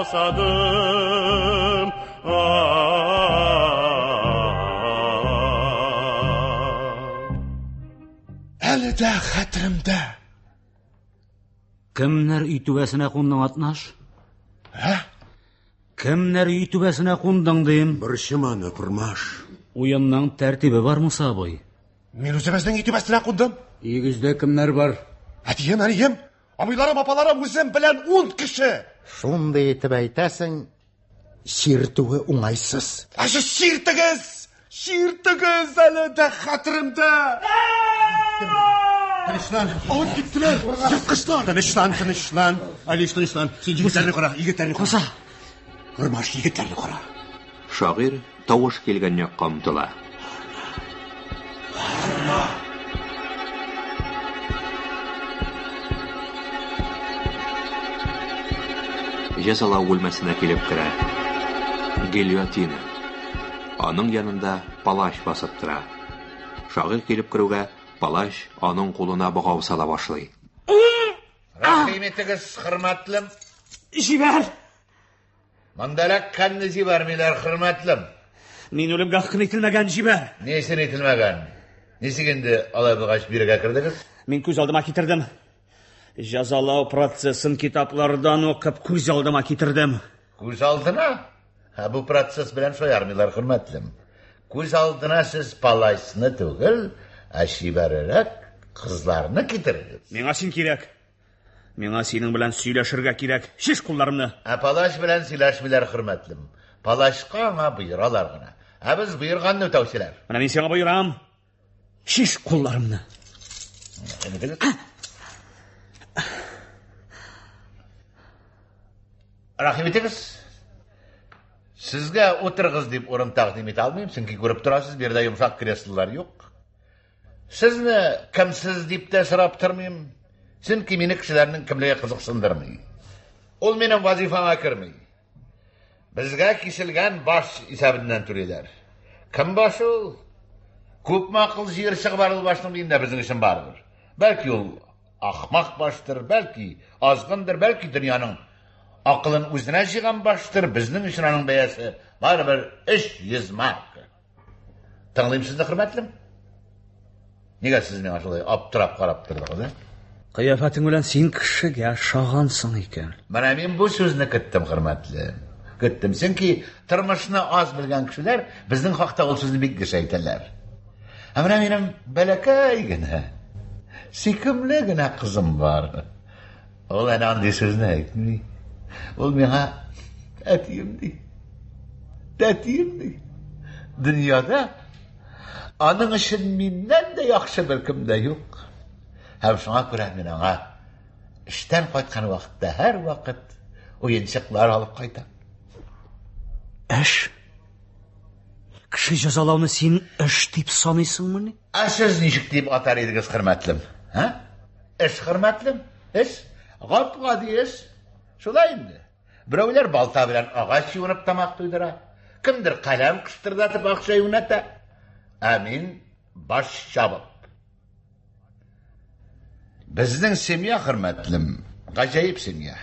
Жасадым. Әлі де қатырымда. Кімнер үй түбәсіне қондың атнаш? Кімнер үй түбәсіне қондың дейім? Бір шыманы пұрмаш. Уянның тәртібі бар мұса бой? Мен өзіміздің үй түбәсіне қондым. Егізде кімнер бар? Әтием, амайларым, апаларым өзім білен 10 кіші. Шунда етіп әйтәсің, шертуі оңайсыз. Ашы шертігіз әлі де қатырымда. Тынышлан. Ауыт кеттілер, жыққыштар. Тынышлан. Әлиш, тынышлан. Сен егеттеріне қора, Қоса. Құрмаш, егеттеріне қора. Шағир тауыш келген яққа ұмтыла. Жазала өлмәсіне келіп кірі. Гильотина. Аның янында палаш басып тұра. Шағир келіп кіруге, палаш аның қолына бұғау сала башлай. Рахиметігіз, хырматлым. Жибәр! Мандалак қанны жибармилар, хырматлым. Мен өлімге қын етілмеген жибәр. Несін етілмеген? Несігенді алай бұғаш бірге кірдіңіз? Мен көз алдыма кетірдім. Жазалау процессын китаплардан оқып көз алдыма кетірдім. Көз алдына? Бұл процесс білән шоярмилар, хырматлым. Көз алдына сіз палайсыны түгіл, әшибәрірек қызларыны кетірдіңіз. Меңа сен керек. Меңа сенің білән сөйләшірге керек. Шеш қолдарымны. Палаш білән сөйләшмилар, хырматлым. Палашқа аңа бұйыралар ғына. Біз бұйырғанны өтәусілер. Мына мен сеңа бұйырам. Шеш қолдарымны. Рахиметіңіз, сізге отырғыз деп орын тақдим ете алмайым, сіңкі көріп тұрасыз, берді жұмсақ креслылар жоқ. Сізні кімсіз деп те сұрап тұрмайым, сен кемені кішілерінің кімліге қызықсындырмай. Ол менің вазифама кірмей. Бізге кешілген баш есебінен түрелер. Кім баш ол? Көп мақыл жиыршығы бар ол башының дейінде біздің үшін барғыр. Бәлкі ол ақмақ баштыр, бәлкі азғынdır, бәлкі дүнияның ақылын өзіне жиған баштыр, біздің үшін аның бәясы бар бір 300 марка. Таңлайым сізді, хырмәтлім? Неге сіз мен ашылай аптырап қарап тұрдыңыз, Қияфәтің білән сен кішіге шағансың екен. Мына мен бұл сөзіні күттім, хырмәтлім. Көттім. Сенки тұрмышыны аз білген кішілер біздің хақта ол сөзді бек кеш айталар. Әміна менің бәләкәй генә, сүйкімлі генә қызым бар. Ол әне андай сөзін айтмай. Ол меңа тәтиімдей. Дүнияда аның үшін меннен де яқшы бір кім де жоқ. Һәм шуңа күрә мен аңа іштен қайтқан вақытта әр вақыт ойыншықлар алып қайтам. Эш? Кіші жазалауны сен эш деп санайсыңмы не? Сіз нешік деп атар едіңіз, құрметлім? Эш, құрметлім? Эш? Ғап-ғади эш? Шулай енді. Біреулер балта білән ағаш юынып тамақ тойдыра. Кімдір қалам қыштырдатып ақша юната. Әмин баш шабып. Біздің семья, құрметлім, ғажайып семья.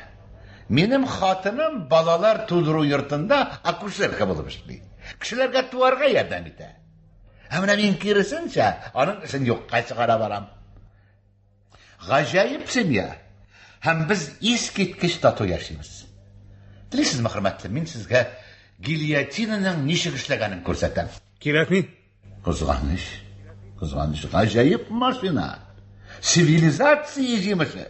Менің хатыным балалар тудыру йортында акушерка болып ішлейді. Кішілерге туарға ярдам ете. Әміна мен керісінше, аның ішін жоққа шығара барам. Ғажайып семья. Һәм біз ес кеткіш тату яшаймыз. Білесіз ме, құрметлім, мен сізге гильотинаның нешік ішлегенін көрсетем. Керек ми? Қызғаныш, ғажайып машина. Сивилизация жеміші.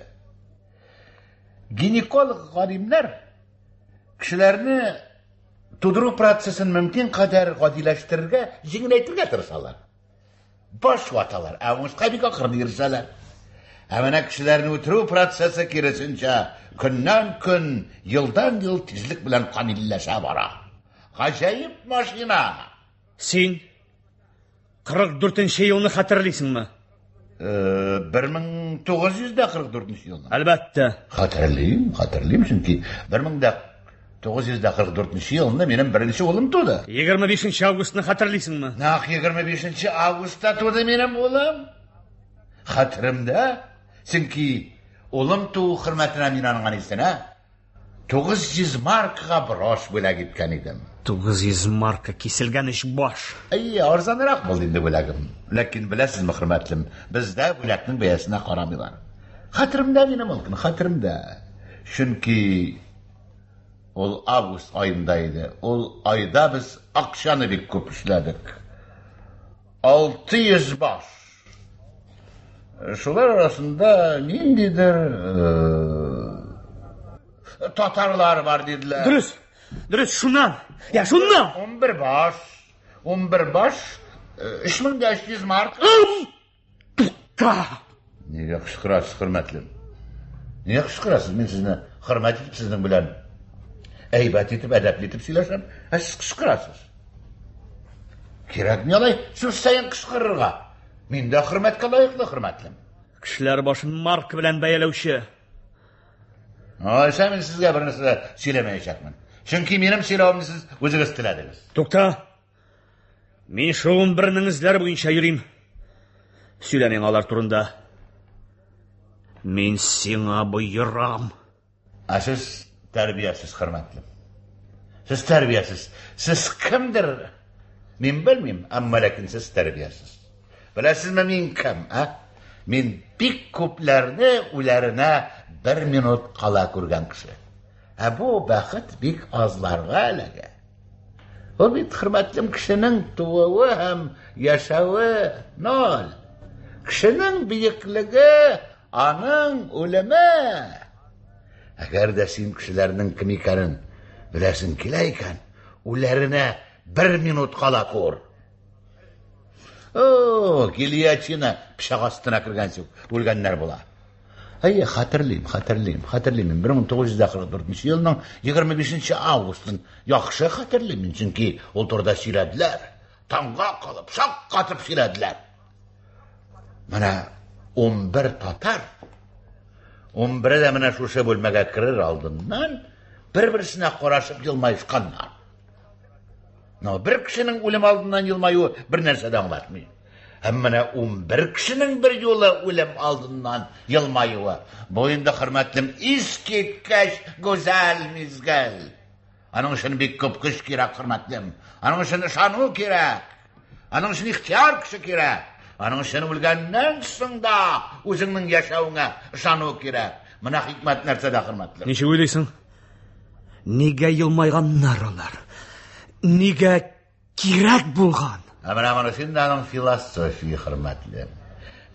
Гинеколог ғалимлер кішілерні тудыру процесін мүмкін қадар ғадиләштірге, жеңілейтірге тырысалар. Баш ваталар, әуіңізға бек ақырын ерсалар. Әміна кішілерні өтіру процесі кересінше күннен күн, елдан ел тезлік білән қанилләшә бара. Ғажайып машина. Сен 44-ші елні қатырлайсың ма? 1944 елны. Әлбәтті. Қатырлайым, чүнки 1944 елында менің бірінші олым туды. 25 августны қатырлайсың ма? Нақ 25 августта туды менің олым. Қатырымда, чүнки олым туу құрметіне мен анған есіне 900 маркаға брош бөләк еткен едім. 900 марка кеселген іш баш. Арзанырақ болды енді бөләгім. Ләкин білесіз ме, құрметлім, бізде бөләктің бәясына қарамайлар. Қатырымда менің олқын, қатырымда. Чүнки ол август айында еді. Ол айда біз ақшаны бек көп ішләдік. 600 баш. Шулар арасында нендейдір татарлар бар деділер. Дұрыс, шунан. 11 баш. 3500 марка. Неге қышқырасыз, құрметлім? Неге қышқырасыз? Мен сізні құрмет етіп, сіздің білән әйбәт етіп, әдәплетіп сөйлесем, сіз қышқырасыз. Керек не алай, сөз сайын қышқырырға. Мен де құрметке лайықлы, құрметлім. Кішілер башын марка білән бәйелеуші. Мен сізге бір нәрсе сөйлемейшекмін. Чүнки менің сөйлеуімді сіз өзіңіз тіледіңіз. Тоқта, мен шоуын бірініңізлер бойынша жүрейм. Сөйлемең алар турында. Мен сеңа бұйырам. Сіз тәрбиясыз, құрметлім. Сіз тәрбиясыз. Сіз кімдір? Мен білмейм, әмма ләкин сіз тәрбиясыз. Білесіз ме мен кім? Мен бик көпләрні үләріне 1 минут қала көрген кіші. Бұл бақыт бик азларға әлігі. Ол бит, құрметлім, кішінің туығы һәм яшауы 0. Кішінің бейіклігі аның өлімі. Әгер де сен кішілерінің кім екенін білесің келе екен, үләріне 1 минут қала көр. Гильотина пышақ астына кірген сөк, өлгенлер бола. Қатырлайым. 1944 елінің 25 августын яқшы қатырлайым. Чүнки ол тұрда сөйләділер. Таңға қалып, шақ қатып сөйләділер. Мына 11 татар. 11 де мына шушы бөлмеге кірір алдынан бір-бірісіне қорашып жылмайышқандар. Бір кішінің өлім алдынан жылмайы бір нәрседен аңлатмайды. Әмміне 11 кішінің бір жолы өлім алдынан елмайуы. Бойында, құрметлім, ескеткәш гөзәл мезгіл. Аның үшін бек көп күш керек, құрметлім. Аның үшін шану керек. Аның үшін ихтияр күші керек. Аның үшін өлгеннен сыңда өзіңнің яшауыңа шану керек. Мына хикмет нәрседе, құрметлім. Неше ойлайсың? Неге елмайганнар алар? Неге кирәк булган? Менә синданың философия хөрмәтле.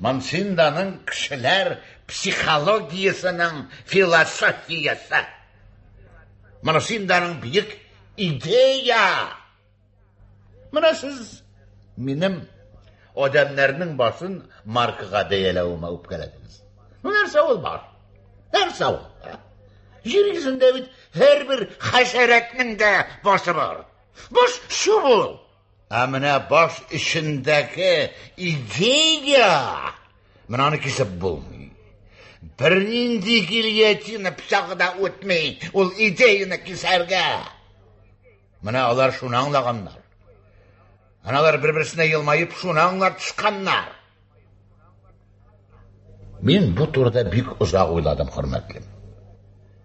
Синданың кешеләр психологиясының философиясы. Синданың бийек идея. Сез минем адамнарның башын маркага бәяләвемә үпкәләдегез. Нәрсә ул бар? Нәрсә ул? Җир йөзендә бит һәрбер хәшәрәтнең дә башы бар. Баш шу бул. Менә баш эчендәге идея. Аны кисеп булмый. Бер нинди гильотина пычагыда үтмәй, ул идеяны кисәргә. Менә алар шуны аңлаганнар. Аналар бер-берсенә елмайып шуны аңлап чыкканнар. Мин бу турыда бик узак уйладым, хөрмәтлем.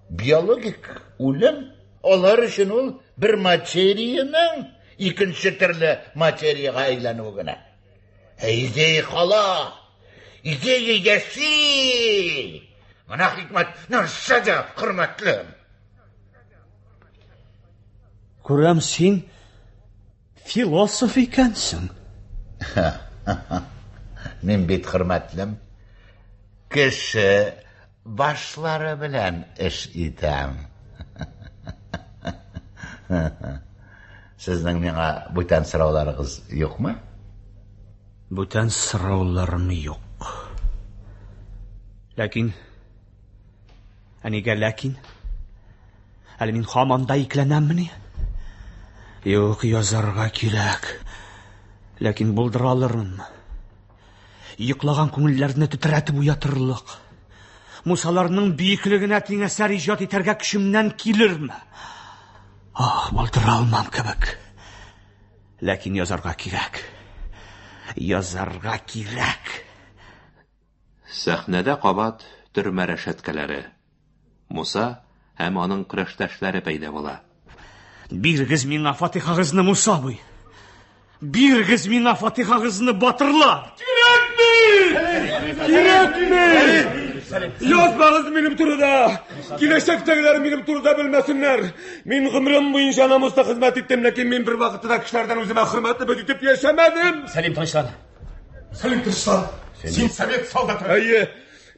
Биологик үлем алар өчен ул бер материяның икенче төрле материяга әйләнүе генә. Идея кала, идея яши. Менә хикмәт нәрсәдә, хөрмәтлем? Күрәм, син философ икәнсең. Мин бит, хөрмәтлем, кеше башлары белән эш итәм. Сезнең миңа бүтән сорауларыгыз юкмы? Бүтән сорауларым юк. Ләкин, нигә ләкин? Әле мин һаман да икеләнәммени? Юк, язарга кирәк. Ләкин булдыра алырмын. Йоклаган күңелләрне тетрәтеп уятырлык. Мусаларның биеклегенә тиңәсәр иҗат итәргә көчемнән килерме? Булдыра алмам кебек. Ләкин язарга кирәк. Язарга кирәк. Сәхнәдә кабат төрмә рәшәткәләре. Муса һәм аның көрәштәшләре пәйда була. Бирегез миңа фатихагызны, Муса абый. Бирегез миңа фатихагызны, батырлар. Кирәкми! Язмагыз минем турыда. Киләчәктәгеләр минем турыда белмәсеннәр. Мин гомрем буенча намуста хезмәт иттем, ләкин мин бер вакытта кешеләрдән үземә хөрмәтле бер итеп яшәмәдем. Сәлим, тынычлан. Сәлим, тынычлан. Син совет солдаты. Әйе.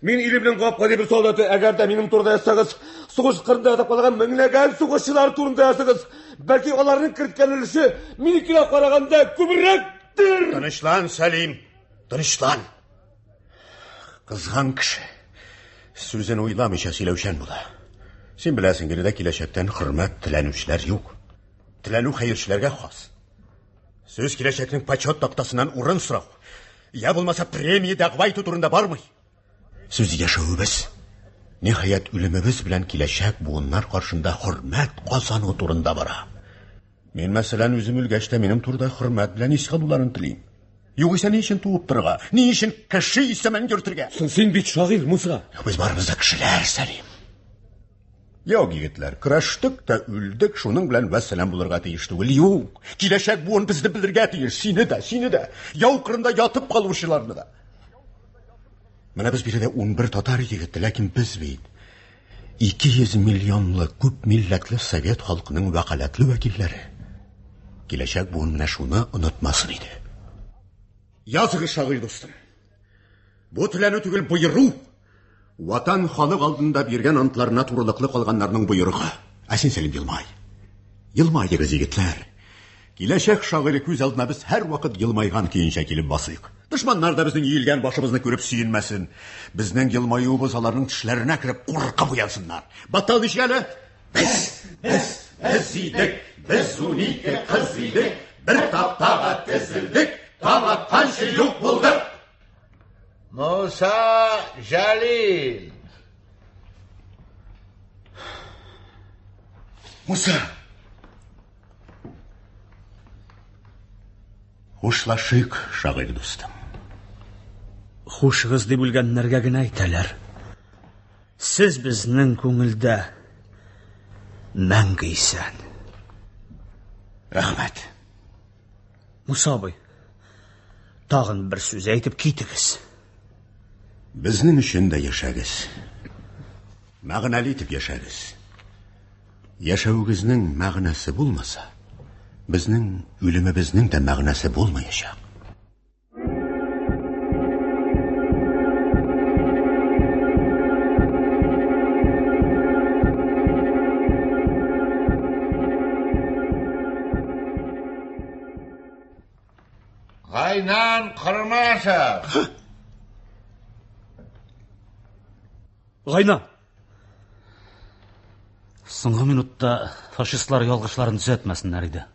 Мин илемнең гапкали бер солдаты. Әгәр дә минем турыда язсагыз, сугыш кырында ятып калган меңләгән сугышчылар турында язсагыз, бәлки аларның керткән өлеше минекенә караганда күбрәктер. Тынычлан, Сәлим. Тынычлан. Кызган кеше сүзен уйламыйча сөйләүчән була. Син беләсең, генә киләчәктән хөрмәт теләнүчеләр юк. Теләнү хәерчеләргә хас. Сүз киләчәкнең почет тактасыннан урын сорау. Я булмаса премия дәгъва итү турында бармый. Сүз яшәүбез, ниһаять үлемебез белән киләчәк буыннар каршында хөрмәт казану турында бара. Мин мәсәлән үзем үлгәч тә минем турыда хөрмәт белән ис калуларын телим. Югыйсә ни өчен туып торырга? Ни өчен кеше исемен йөртергә? Син бит шагыйрь, Муса. Без барыбыз да кешеләр, Сәлим. Юк, егетләр, көрәштек тә үлдек, шуның белән вәссәлам булырга тиеш түгел. Юк, киләчәк буын безне белергә тиеш. Сине дә, яу кырында ятып калучыларны да. Менә без биредә 11 татар егете, ләкин без бит 200 миллионлы күп милләтле совет халкының вәкаләтле вәкилләре. Киләчәк буын менә шуны онытмасын иде. Языгыз, шагыйрь дустым. Бу теләнү түгел, буйру. Ватан халык алдында биргән антларына турылыклы калганнарның буйрыгы. Син, Сәлим, елмай. Елмайыгыз, егетләр. Киләчәк шагыйрь күз алдына без һәр вакыт елмайган көенчә килеп басыйк. Дошманнар да безнең иелгән башыбызны күреп сөенмәсен. Безнең елмаюыбыз аларның тешләренә кереп куркып уянсыннар. Батал ишәле. Без идек, без 12 кыз идек, бер таптага тезелдек, таң атканчы юк булдык. Муса Җәлил. Муса. Хушлашык, шагыйрь дустым. Хушыгыз дип үлгәннәргә генә әйтәләр. Сез безнең күңелдә мәңге исән. Рәхмәт. Муса абый, тагын бер сүз әйтеп китегез. Безнең өчен дә яшәгез. Мәгънәле итеп яшәгез. Яшәүгезнең мәгънәсе булмаса, безнең үлемебезнең дә мәгънәсе булмаячак. Гайнан кырмаша. Гайнан. Соңгы минутта фашистлар ялгышларын төзәтмәсеннәр иде.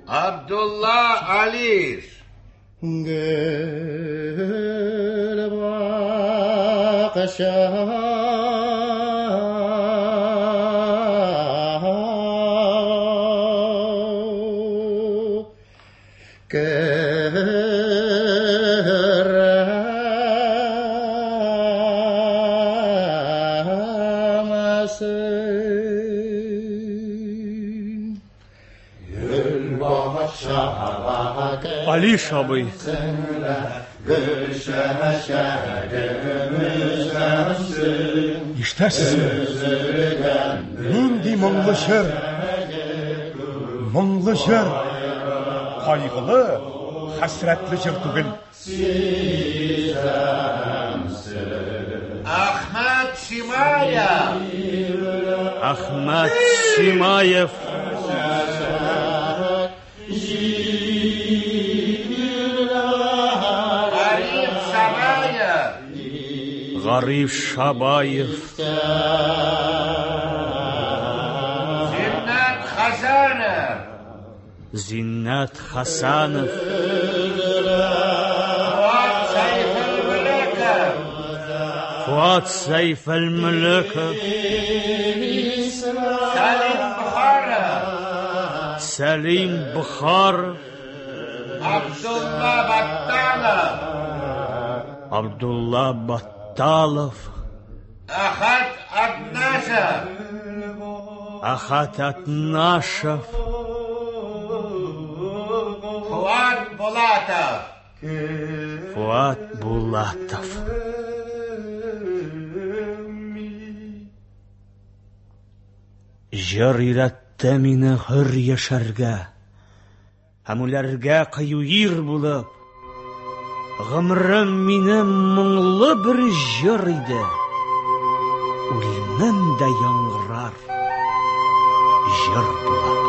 Абдулла Алиш. Алиш абый. Ишетәсезме? Нинди моңлы җыр. Моңлы җыр. Кайгылы, хәсрәтле җыр түгел. Ахмад Симаев. Ахмад Симаев. Гариф Шабаев. Зиннат Хасанов. Зиннат Хасанов. Фуат Сайф-аль-Мулаков. Салим Бухаров. Абдулла Батталов. Ахат Атнашев. Фуат Булатов. Җыр өйрәтте мине хөр яшәргә, һәм үләргә кыюир булып. Гомрем минем моңлы бер җыр иде. Үлмәм дә яңгырар җыр булып.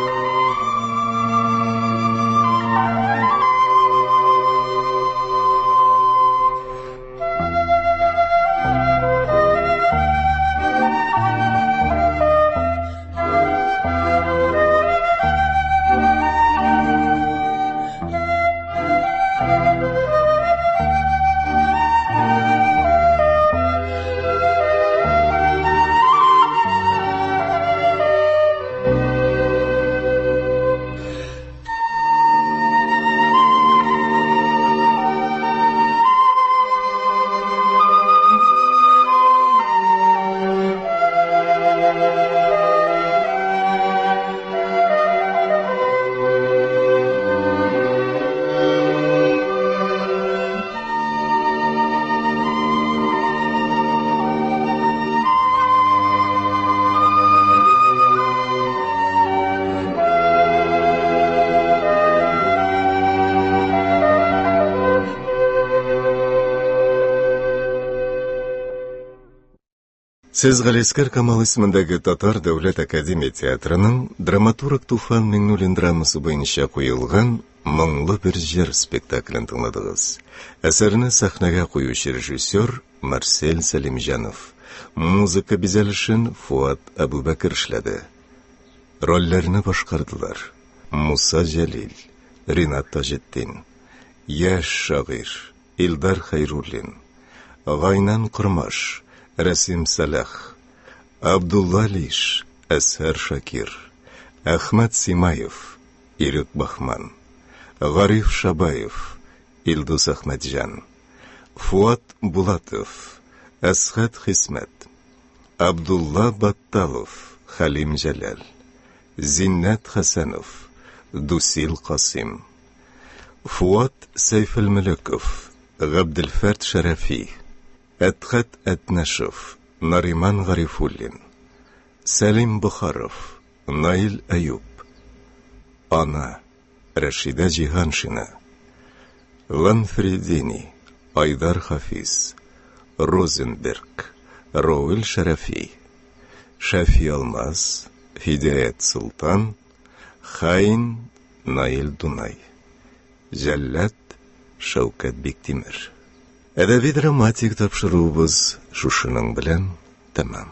Сез Галиаскар Камал исемендәге Татар дәүләт академия театрының драматург Туфан Миңнуллин драмасы буенча куелган «Моңлы бер җыр» спектаклен тыңладыгыз. Әсәрне сәхнәгә куючы режиссер Марсель Сәлимҗанов, музыка бизәлешен Фуат Абубәкер эшләде. Рольләрне башкардылар Муса Җәлил, Ринат Таҗетдин, яшь шагыйрь Илдар Хәйруллин, Гайнан Кормаш, Расим Салах, Абдулла Алиш, Әсәр Шакир, Ахмад Симаев, Ирек Бахман, Гариф Шабаев, Илдус Ахмаджан, Фуат Булатов, Асхат Хисмет, Абдулла Батталов, Халим Җәләл, Зиннат Хасанов, Дусил Касим, Фуат Сейфелмелеков, Габделферд Шарафи, Эдхат Этнашев, Нариман Гарифуллин, Сәлим Бухаров, Наил Аюб, Ана, Рашида Джиганшина, Ланфридини, Айдар Хафиз, Розенберг, Роуэль Шарафи, Шафи Алмаз, Хидаят Султан, Хайн Наил Дунай, Жәлләт Шаукат Бектимер. Әдәби драматик тапшыруыбыз шушының белән тәмам.